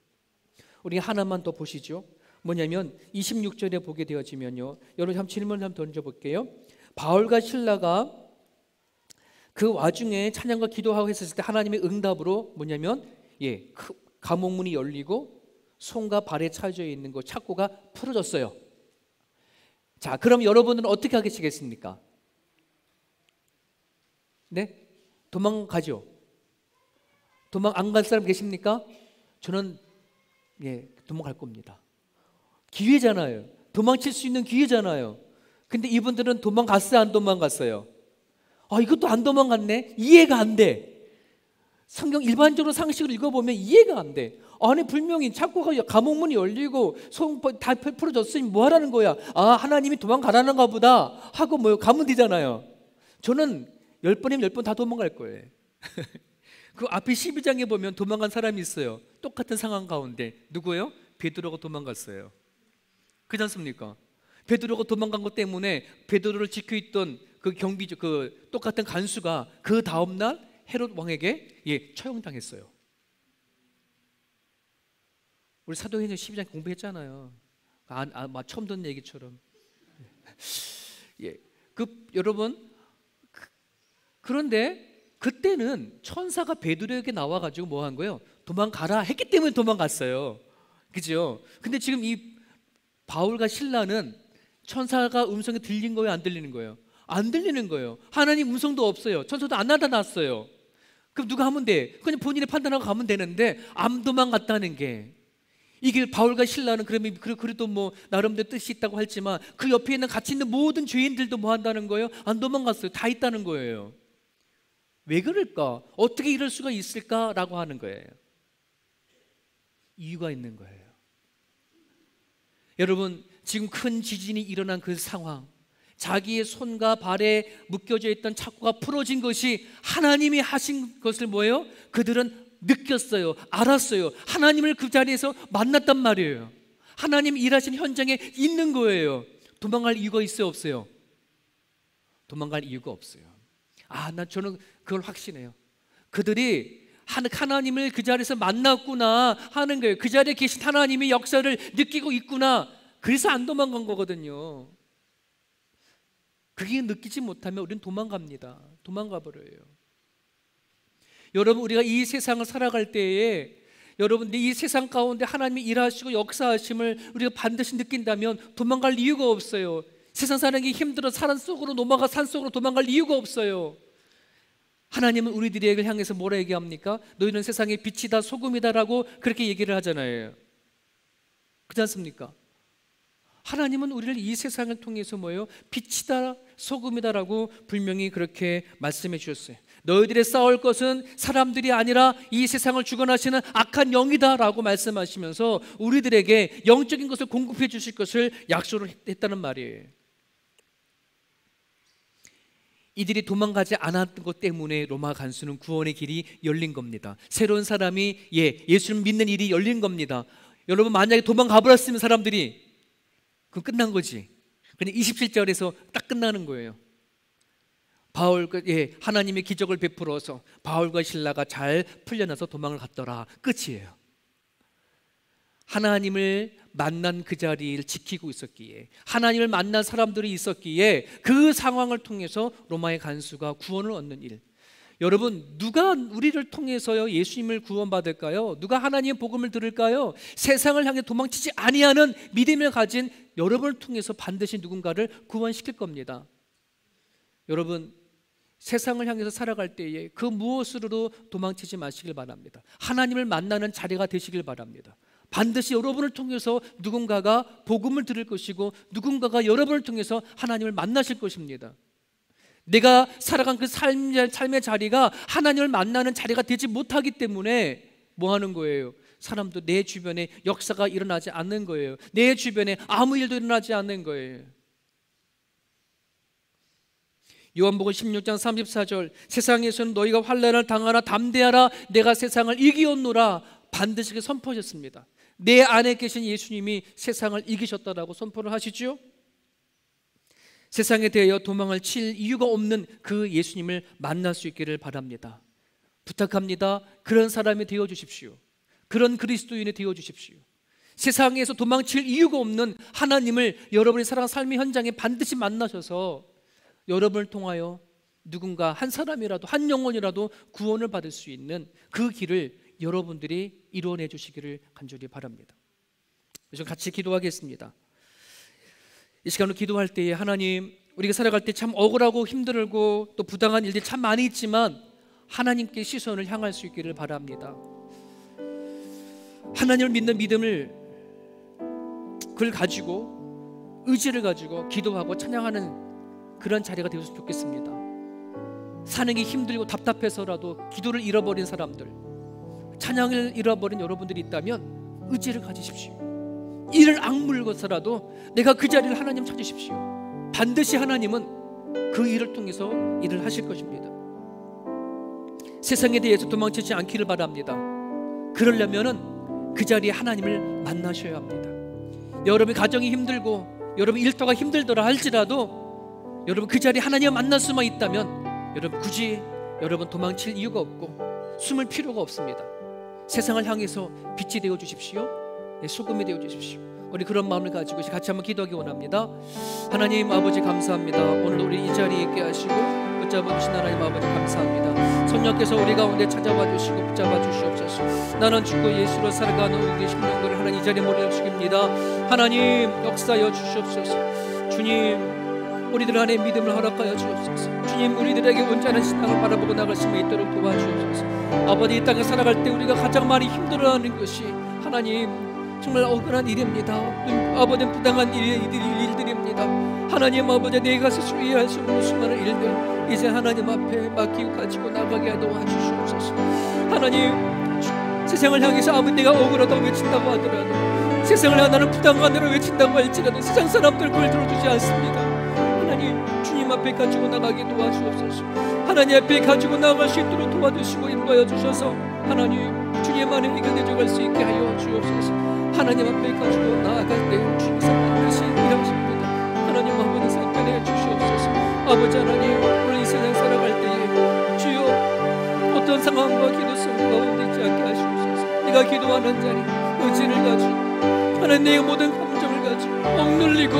우리 하나만 더 보시죠. 뭐냐면 26절에 보게 되어지면요, 여러분 한번 질문을 한번 던져볼게요. 바울과 실라가 그 와중에 찬양과 기도하고 했었을 때 하나님의 응답으로 뭐냐면 감옥문이 열리고 손과 발에 차여져 있는 그 착고가 풀어졌어요. 자, 그럼 여러분은 어떻게 하시겠습니까? 네? 도망가죠? 도망 안 갈 사람 계십니까? 저는 도망갈 겁니다. 기회잖아요. 도망칠 수 있는 기회잖아요. 근데 이분들은 도망갔어요, 안 도망갔어요? 이것도 안 도망갔네? 이해가 안 돼. 성경 일반적으로 상식을 읽어보면 이해가 안 돼. 아니 분명히 착고가 감옥문이 열리고 손 다 풀어졌으니 뭐 하라는 거야? 하나님이 도망가라는가 보다 하고 가면 되잖아요. 저는 10번이면 10번 다 도망갈 거예요. 그 앞에 12장에 보면 도망간 사람이 있어요. 똑같은 상황 가운데. 누구예요? 베드로가 도망갔어요. 그렇지 않습니까? 베드로가 도망간 것 때문에 베드로를 지켜 있던 그 그 똑같은 간수가 그 다음날 헤롯 왕에게 처형당했어요. 우리 사도행전 12장 공부했잖아요. 처음 듣는 얘기처럼. 여러분, 그런데 그때는 천사가 베드로에게 나와가지고 뭐 한 거예요? 도망가라 했기 때문에 도망갔어요. 그죠? 근데 지금 이 바울과 실라는 천사가 음성이 들린 거예요? 안 들리는 거예요? 안 들리는 거예요. 하나님 음성도 없어요. 천사도 안 나타났어요. 그럼 누가 하면 돼? 그냥 본인이 판단하고 가면 되는데 안 도망갔다는 게, 이게 바울과 실라는 그러면 그래도 뭐 나름대로 뜻이 있다고 했지만 그 옆에 있는 같이 있는 모든 죄인들도 뭐 한다는 거예요? 안 도망갔어요. 다 있다는 거예요. 왜 그럴까? 어떻게 이럴 수가 있을까라고 하는 거예요. 이유가 있는 거예요. 여러분, 지금 큰 지진이 일어난 그 상황, 자기의 손과 발에 묶여져 있던 착고가 풀어진 것이 하나님이 하신 것을 뭐예요? 그들은 느꼈어요. 알았어요. 하나님을 그 자리에서 만났단 말이에요. 하나님 일하신 현장에 있는 거예요. 도망갈 이유가 있어요, 없어요? 도망갈 이유가 없어요. 저는 그걸 확신해요. 그들이 하나님을 그 자리에서 만났구나 하는 거예요. 그 자리에 계신 하나님의 역사를 느끼고 있구나. 그래서 안 도망간 거거든요. 그게 느끼지 못하면 우리는 도망갑니다. 도망가 버려요. 여러분, 우리가 이 세상을 살아갈 때에 여러분, 이 세상 가운데 하나님이 일하시고 역사하심을 우리가 반드시 느낀다면 도망갈 이유가 없어요. 세상 사는 게 힘들어 산 속으로 도망갈 이유가 없어요. 하나님은 우리들에게 향해서 뭐라 얘기합니까? 너희는 세상의 빛이다, 소금이다라고 그렇게 얘기를 하잖아요. 그렇지 않습니까? 하나님은 우리를 이 세상을 통해서 뭐예요? 빛이다, 소금이다라고 분명히 그렇게 말씀해 주셨어요. 너희들의 싸울 것은 사람들이 아니라 이 세상을 주관하시는 악한 영이다라고 말씀하시면서 우리들에게 영적인 것을 공급해 주실 것을 약속을 했다는 말이에요. 이들이 도망가지 않았던 것 때문에 로마 간수는 구원의 길이 열린 겁니다. 새로운 사람이 예수를 믿는 일이 열린 겁니다. 여러분, 만약에 도망가 버렸으면 사람들이, 그럼 끝난 거지. 그냥 27절에서 딱 끝나는 거예요. 하나님의 기적을 베풀어서 바울과 실라가 잘 풀려나서 도망을 갔더라. 끝이에요. 하나님을 만난 그 자리를 지키고 있었기에, 하나님을 만난 사람들이 있었기에 그 상황을 통해서 로마의 간수가 구원을 얻는 일. 여러분, 누가 우리를 통해서요 예수님을 구원받을까요? 누가 하나님의 복음을 들을까요? 세상을 향해 도망치지 아니하는 믿음을 가진 여러분을 통해서 반드시 누군가를 구원시킬 겁니다. 여러분, 세상을 향해서 살아갈 때에 그 무엇으로도 도망치지 마시길 바랍니다. 하나님을 만나는 자리가 되시길 바랍니다. 반드시 여러분을 통해서 누군가가 복음을 들을 것이고 누군가가 여러분을 통해서 하나님을 만나실 것입니다. 내가 살아간 그 삶의 자리가 하나님을 만나는 자리가 되지 못하기 때문에 뭐 하는 거예요? 사람도 내 주변에 역사가 일어나지 않는 거예요. 내 주변에 아무 일도 일어나지 않는 거예요. 요한복음 16장 34절, 세상에서는 너희가 환난을 당하나 담대하라, 내가 세상을 이기었노라 반드시 선포하셨습니다. 내 안에 계신 예수님이 세상을 이기셨다라고 선포를 하시죠. 세상에 대하여 도망을 칠 이유가 없는 그 예수님을 만날 수 있기를 바랍니다. 부탁합니다. 그런 사람이 되어주십시오. 그런 그리스도인이 되어주십시오. 세상에서 도망칠 이유가 없는 하나님을 여러분의 사랑 삶의 현장에 반드시 만나셔서 여러분을 통하여 누군가 한 사람이라도, 한 영혼이라도 구원을 받을 수 있는 그 길을 여러분들이 이루어내 주시기를 간절히 바랍니다. 그래서 같이 기도하겠습니다. 이 시간으로 기도할 때에 하나님, 우리가 살아갈 때 참 억울하고 힘들고 또 부당한 일들이 참 많이 있지만 하나님께 시선을 향할 수 있기를 바랍니다. 하나님을 믿는 믿음을 그걸 가지고, 의지를 가지고 기도하고 찬양하는 그런 자리가 되었으면 좋겠습니다. 사는 게 힘들고 답답해서라도 기도를 잃어버린 사람들, 찬양을 잃어버린 여러분들이 있다면 의지를 가지십시오. 이를 악물고서라도 내가 그 자리를 하나님 찾으십시오. 반드시 하나님은 그 일을 통해서 일을 하실 것입니다. 세상에 대해서 도망치지 않기를 바랍니다. 그러려면은 그 자리에 하나님을 만나셔야 합니다. 여러분 가정이 힘들고 여러분 일터가 힘들더라 할지라도 여러분 그 자리에 하나님을 만날 수만 있다면 여러분 굳이 여러분 도망칠 이유가 없고 숨을 필요가 없습니다. 세상을 향해서 빛이 되어 주십시오. 소금이 되어 주십시오. 우리 그런 마음을 가지고 같이 한번 기도하기 원합니다. 하나님 아버지 감사합니다. 오늘 우리 이 자리에 있게 하시고 붙잡아 주신 하나님 아버지 감사합니다. 성령께서 우리 가운데 찾아와 주시고 붙잡아 주시옵소서. 나는 주고 예수로 살아가는 우리 심령들을 하나님 이 자리에 모여주십니다. 하나님 역사하여 주시옵소서. 주님 우리들 안에 믿음을 허락하여 주옵소서. 주님 우리들에게 온전한 신앙을 바라보고 나갈 수 있도록 도와주옵소서. 아버지 이 땅에 살아갈 때 우리가 가장 많이 힘들어하는 것이 하나님 정말 억울한 일입니다. 아버지 부당한 일들입니다. 하나님 아버지 내가 스스로 이해할 수 없는 수많은 일들 이제 하나님 앞에 맡기고 가지고 나가게 도와주시옵소서. 하나님 세상을 향해서 아무리 내가 억울하다고 외친다고 하더라도 세상을 나는 부당한 대로 외친다고 할지라도 세상 사람들 그걸 들어주지 않습니다. 하나님 주님 앞에 가지고 나가게 도와주옵소서. 하나님 앞에 가지고 나갈 수 있도록 도와주시고 인도하여 주셔서 하나님 주님 안에 이겨내져갈 수 있게 하여 주옵소서. 하나님 앞에 가지고 나아갈 때 주님께서 반드시 일하십니다. 하나님 아버지 살펴내 주시옵소서. 아버지 하나님 오늘 이 세상 살아갈 때에 주여 어떤 상황과 기도성 가운데 있지 않게 하시옵소서. 내가 기도하는 자리 의지를 가지고 하나님 내 모든 감정을 가지고 억눌리고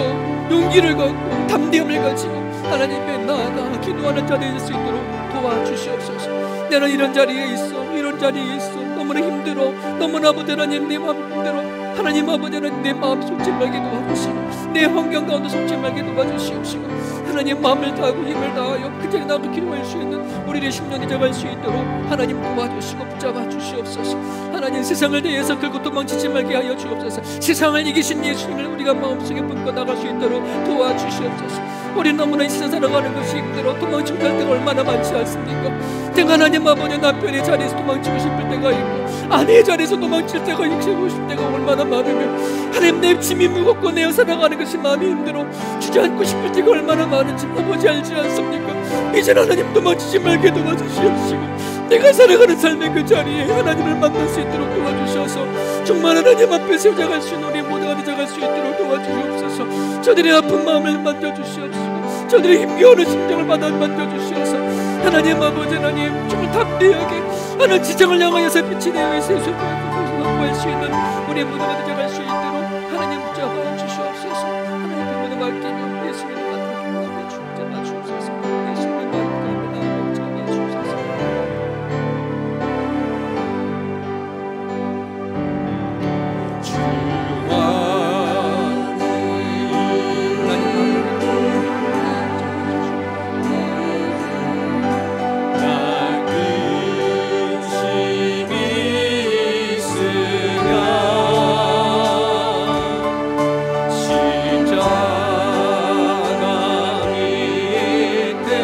용기를 갖고 담대함을 가지고 하나님 앞에 나아가 기도하는 자리에 있을 수 있도록 도와주시옵소서. 나는 이런 자리에 있어 이런 자리에 있어 너무나 힘들어 너무나 아버지 하나님 내 마음 힘들어 하나님 아버지 하나님 내 마음 속지 말게 도와주시고 내 환경 가운데 속지 말게 도와주시옵시고 하나님 마음을 다하고 힘을 다하여 그 자리에 나가 기도할 수 있는 우리의 심령이 자갈 수 있도록 하나님 도와주시고 붙잡아 주시옵소서. 하나님 세상을 대해서 결국 도망치지 말게 하여 주옵소서. 세상을 이기신 예수님을 우리가 마음속에 품고 나갈 수 있도록 도와주시옵소서. 우리 너무나 이 세상 살아가는 것이 힘들어 도망치고 갈 때가 얼마나 많지 않습니까? 내가 하나님 아버지 남편의 자리에서 도망치고 싶을 때가 있고 아내의 자리에서 도망칠 때가 있고 싶을 때가 얼마나 많으면 하나님 내 짐이 무겁고 내어 살아가는 것이 마음이 힘들어 주저앉고 싶을 때가 얼마나 많은지 아버지 알지 않습니까? 이제 하나님 도망치지 말게 도와주시옵시고 내가 살아가는 삶의 그 자리에 하나님을 만날 수 있도록 도와주셔서 정말 하나님 앞에 세워져갈 수 있는 우리 모두가 되어갈 수 있도록 도와주시옵소서. 저들의 아픈 마음을 만져주시옵시고 저들의 힘겨운 심정을 만져주시옵소서. 하나님 아버지 하나님 정말 담대하게 하나님 지정을 향하여서 빛이 되어 있어서 구할 수 있는 우리 모두가 되어갈 수 있도록 하나님 붙잡아 주시옵소서. 하나님 모두 맡기며 예수님을 맡기며 붙잡아 주옵소서. 예수님을 맡기며 붙잡아 주옵소서. 십자가 밑에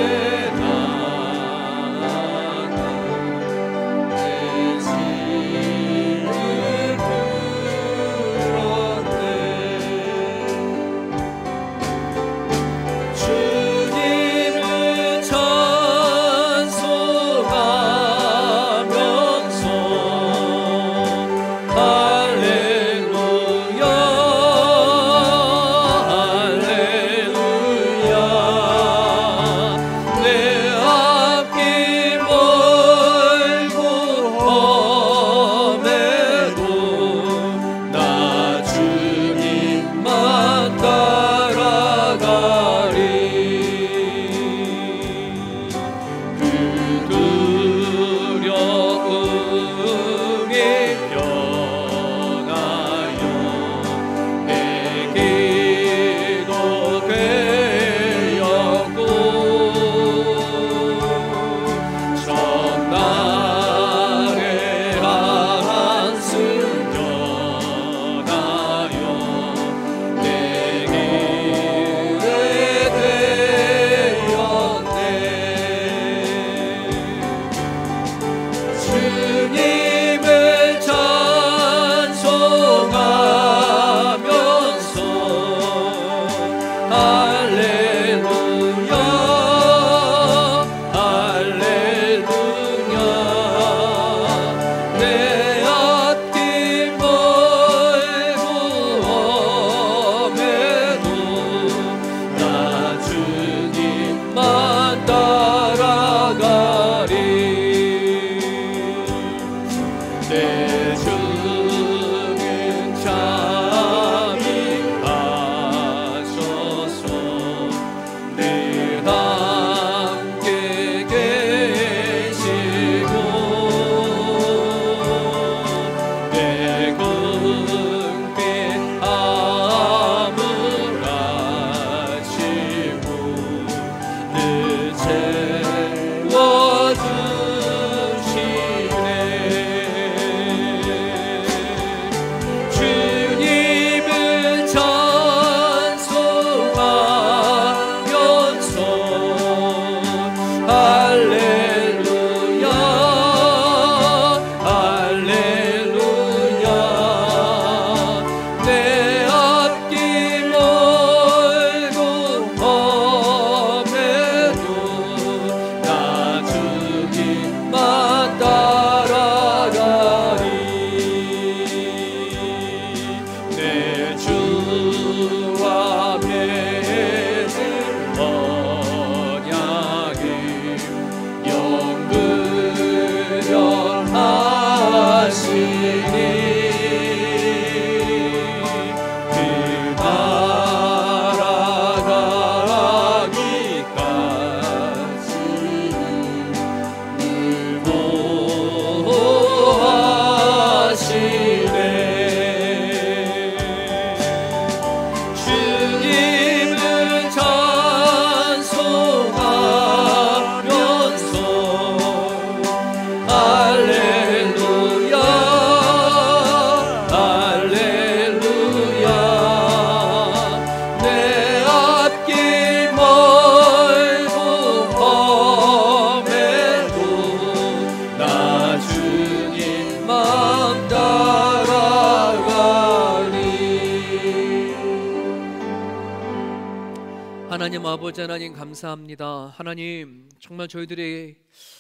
하나님 아버지 하나님 감사합니다. 하나님 정말 저희들이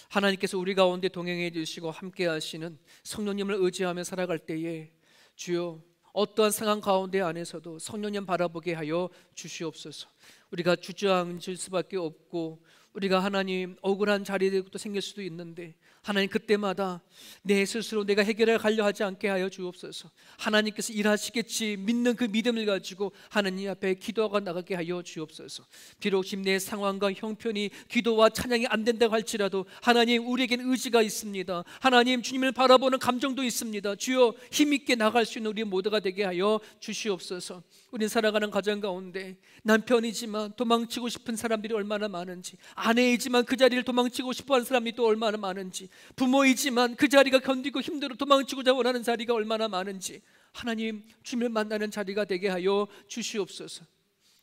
하나님께서 우리 가운데 동행해 주시고 함께 하시는 성령님을 의지하며 살아갈 때에 주여 어떠한 상황 가운데 안에서도 성령님 바라보게 하여 주시옵소서. 우리가 주저앉을 수밖에 없고 우리가 하나님 억울한 자리도 생길 수도 있는데 하나님 그때마다 내 스스로 내가 해결해 가려 하지 않게 하여 주옵소서. 하나님께서 일하시겠지 믿는 그 믿음을 가지고 하나님 앞에 기도하고 나가게 하여 주옵소서. 비록 지금 내 상황과 형편이 기도와 찬양이 안 된다고 할지라도 하나님 우리에겐 의지가 있습니다. 하나님 주님을 바라보는 감정도 있습니다. 주여 힘있게 나갈 수 있는 우리 모두가 되게 하여 주시옵소서. 우린 살아가는 가정 가운데 남편이지만 도망치고 싶은 사람들이 얼마나 많은지, 아내이지만 그 자리를 도망치고 싶어하는 사람이 또 얼마나 많은지, 부모이지만 그 자리가 견디고 힘들어 도망치고자 원하는 자리가 얼마나 많은지 하나님 주님을 만나는 자리가 되게 하여 주시옵소서.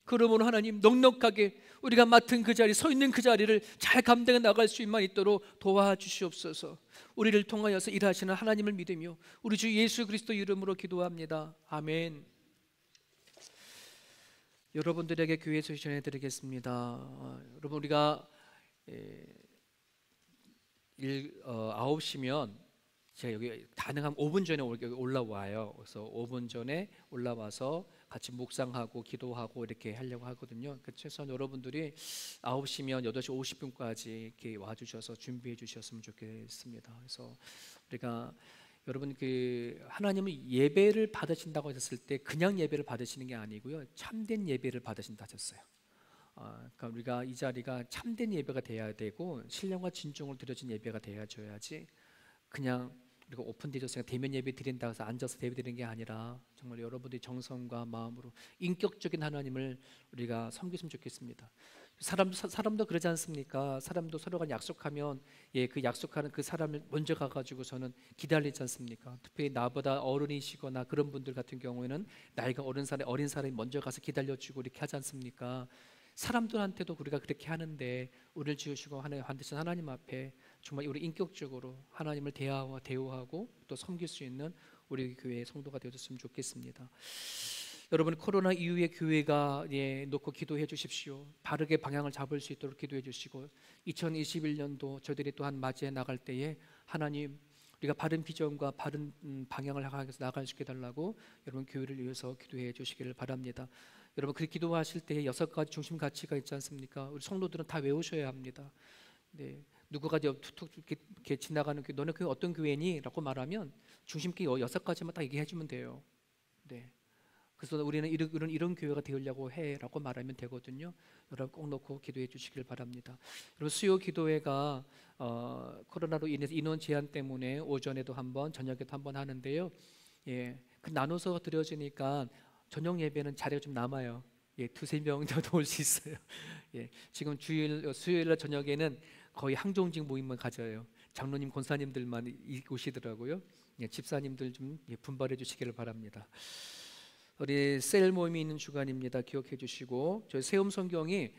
그러므로 하나님 넉넉하게 우리가 맡은 그 자리, 서 있는 그 자리를 잘 감당해 나갈 수만 있도록 도와주시옵소서. 우리를 통하여서 일하시는 하나님을 믿으며 우리 주 예수 그리스도 이름으로 기도합니다. 아멘. 여러분들에게 교회 소식 전해드리겠습니다. 여러분 우리가 9시면 제가 여기 가능하면 5분 전에 올라와요. 그래서 5분 전에 올라와서 같이 묵상하고 기도하고 이렇게 하려고 하거든요. 최소한 여러분들이 9시면 8시 50분까지 이렇게 와주셔서 준비해 주셨으면 좋겠습니다. 그래서 우리가 여러분 그 하나님은 예배를 받으신다고 하셨을 때 그냥 예배를 받으시는 게 아니고요, 참된 예배를 받으신다 하셨어요. 그러니까 우리가 이 자리가 참된 예배가 돼야 되고 신령과 진정으로 드려진 예배가 되어야지 그냥 우리가 오픈되었으니까 대면 예배 드린다고 해서 앉아서 예배 드리는 게 아니라 정말 여러분들이 정성과 마음으로 인격적인 하나님을 우리가 섬겼으면 좋겠습니다. 사람도 그러지 않습니까? 사람도 서로가 약속하면 그 약속하는 그 사람을 먼저 가가지고 저는 기다리지 않습니까? 특히 나보다 어른이시거나 그런 분들 같은 경우에는 나이가 어린 사람이 먼저 가서 기다려주고 이렇게 하지 않습니까? 사람들한테도 우리가 그렇게 하는데 우리를 지으시고 만드신 하나님 앞에 정말 우리 인격적으로 하나님을 대우하고 또 섬길 수 있는 우리 교회의 성도가 되었으면 좋겠습니다. 여러분 코로나 이후에 교회가 놓고 기도해 주십시오. 바르게 방향을 잡을 수 있도록 기도해 주시고 2021년도 저희들이 또한 맞이해 나갈 때에 하나님 우리가 바른 비전과 바른 방향을 향해서 나갈 수 있게 달라고 여러분 교회를 위해서 기도해 주시기를 바랍니다. 여러분 그 기도하실 때 6가지 중심 가치가 있지 않습니까? 우리 성도들은 다 외우셔야 합니다. 누구가 툭툭 이렇게 지나가는 교회, 너는 그 어떤 교회니? 라고 말하면 중심기 6가지만 딱 얘기해 주면 돼요. 그래서 우리는 이런 교회가 되려고 해라고 말하면 되거든요. 여러분 꼭 놓고 기도해 주시길 바랍니다. 여러분 수요 기도회가 코로나로 인해서 인원 제한 때문에 오전에도 한번 저녁에도 한번 하는데요. 그 나눠서 드려지니까 저녁 예배는 자리가 좀 남아요. 2-3명 정도 올 수 있어요. 지금 수요일 저녁에는 거의 항종직 모임만 가져요. 장로님, 권사님들만 오시더라고요. 집사님들 좀 분발해 주시기를 바랍니다. 우리 셀 모임이 있는 주간입니다. 기억해 주시고 저희 세움 성경이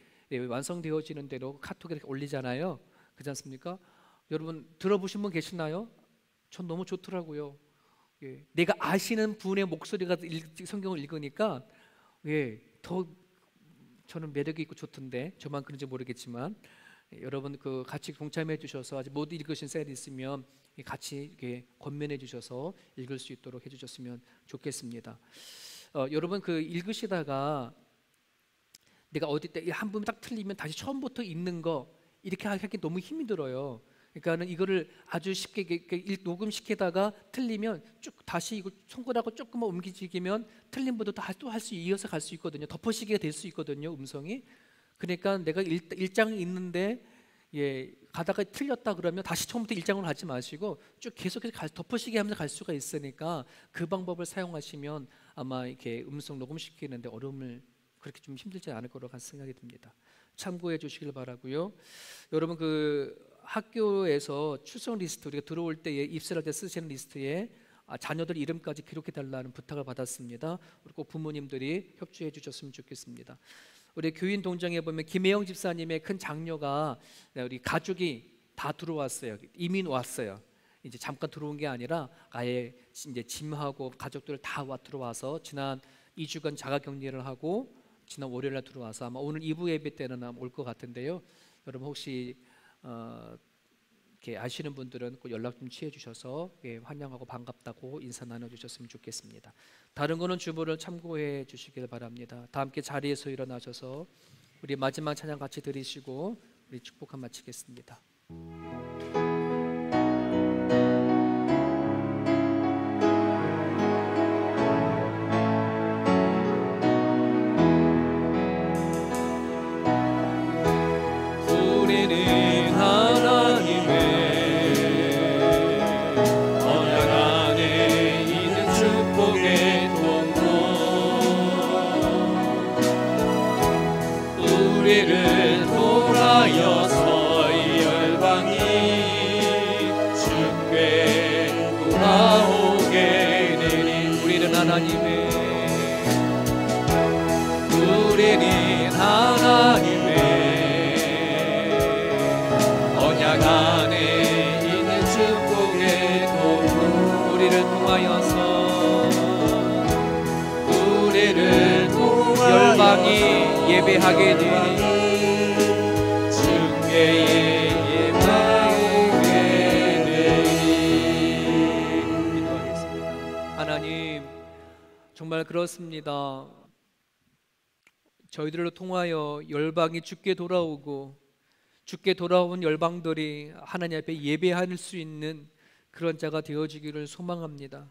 완성되어지는 대로 카톡에 이렇게 올리잖아요. 그렇지 않습니까? 여러분 들어보신 분 계시나요? 전 너무 좋더라고요. 내가 아시는 분의 목소리가 성경을 읽으니까 더 저는 매력이 있고 좋던데 저만 그런지 모르겠지만 여러분 그 같이 동참해 주셔서 아직 못 읽으신 셀이 있으면 같이 이렇게 권면해 주셔서 읽을 수 있도록 해주셨으면 좋겠습니다. 여러분 그 읽으시다가 내가 어디 때 한 부분 딱 틀리면 다시 처음부터 읽는 거 이렇게 하기 너무 힘이 들어요. 그러니까는 이거를 아주 쉽게 녹음시키다가 틀리면 쭉 다시 이거 손가락을 조금만 옮기시면 틀린 부분도 또 할 수 이어서 갈 수 있거든요. 덮어시기가 될 수 있거든요. 음성이. 그러니까 내가 1장이 있는데 가다가 틀렸다 그러면 다시 처음부터 1장으로 하지 마시고 쭉 계속해서 덮어시기 하면서 갈 수가 있으니까 그 방법을 사용하시면 아마 이렇게 음성 녹음시키는데 어려움을 그렇게 좀 힘들지 않을 거라고 생각이 듭니다. 참고해 주시길 바라고요. 여러분 그 학교에서 출석 리스트 우리가 들어올 때에 입사할 때 쓰시는 리스트에 자녀들 이름까지 기록해 달라는 부탁을 받았습니다. 우리 꼭 부모님들이 협조해 주셨으면 좋겠습니다. 우리 교인 동정에 보면 김혜영 집사님의 큰 장녀가 우리 가족이 다 들어왔어요. 이민 왔어요. 이제 잠깐 들어온 게 아니라 아예 이제 짐하고 가족들 다 들어와서 지난 2주간 자가격리를 하고 지난 월요일 날 들어와서 아마 오늘 2부 예배 때는 올 것 같은데요. 여러분 혹시 이렇게 아시는 분들은 꼭 연락 좀 취해 주셔서 환영하고 반갑다고 인사 나눠 주셨으면 좋겠습니다. 다른 거는 주보를 참고해 주시길 바랍니다. 다 함께 자리에서 일어나셔서 우리 마지막 찬양 같이 드리시고 우리 축복한 마치겠습니다. 우리는 하나님의 언약 안에 있는 축복의 통로 우리를 통하여서 열방이 주께 돌아오게 되니 우리는 하나님의 언약 안에 있는 축복의 통로 우리를 통하여서 열방이 예배하게 되니 주께 예배하게 되니 기도하겠습니다. 하나님, 정말 그렇습니다. 저희들로 통하여 열방이 주께 돌아오고 주께 돌아온 열방들이 하나님 앞에 예배할 수 있는 그런 자가 되어지기를 소망합니다.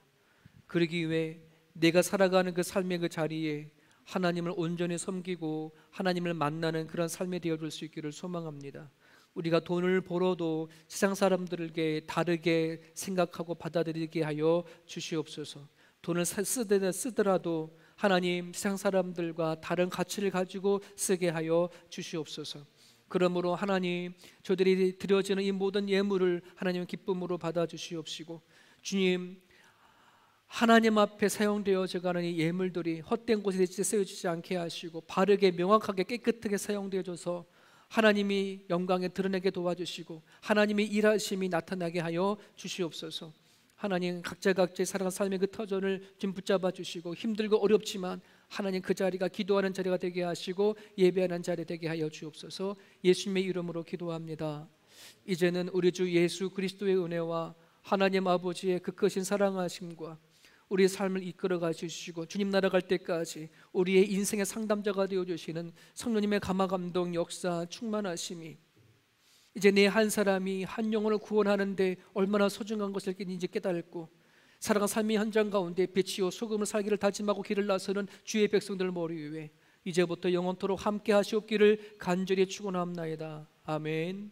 그러기 위해 내가 살아가는 그 삶의 그 자리에 하나님을 온전히 섬기고 하나님을 만나는 그런 삶이 되어줄 수 있기를 소망합니다. 우리가 돈을 벌어도 세상 사람들에게 다르게 생각하고 받아들이게 하여 주시옵소서. 돈을 쓰더라도 하나님 세상 사람들과 다른 가치를 가지고 쓰게 하여 주시옵소서. 그러므로 하나님, 저들이 드려지는 이 모든 예물을 하나님 기쁨으로 받아 주시옵시고, 주님, 하나님 앞에 사용되어져가는 이 예물들이 헛된 곳에 쓰여지지 않게 하시고 바르게 명확하게 깨끗하게 사용되어져서 하나님이 영광에 드러내게 도와주시고 하나님의 일하심이 나타나게 하여 주시옵소서. 하나님, 각자의 살아가는 삶의 그 터전을 좀 붙잡아 주시고 힘들고 어렵지만 하나님 그 자리가 기도하는 자리가 되게 하시고 예배하는 자리 되게 하여 주옵소서. 예수님의 이름으로 기도합니다. 이제는 우리 주 예수 그리스도의 은혜와 하나님 아버지의 그 크신 사랑하심과 우리의 삶을 이끌어가 주시고 주님 나라 갈 때까지 우리의 인생의 상담자가 되어주시는 성령님의 감화감동 역사 충만하심이 이제 내 한 사람이 한 영혼을 구원하는데 얼마나 소중한 것을 이제 깨달고 살아간 삶의 현장 가운데 빛이요 소금을 살기를 다짐하고 길을 나서는 주의 백성들 머리 위에 이제부터 영원토록 함께 하시옵기를 간절히 축원합나이다. 아멘.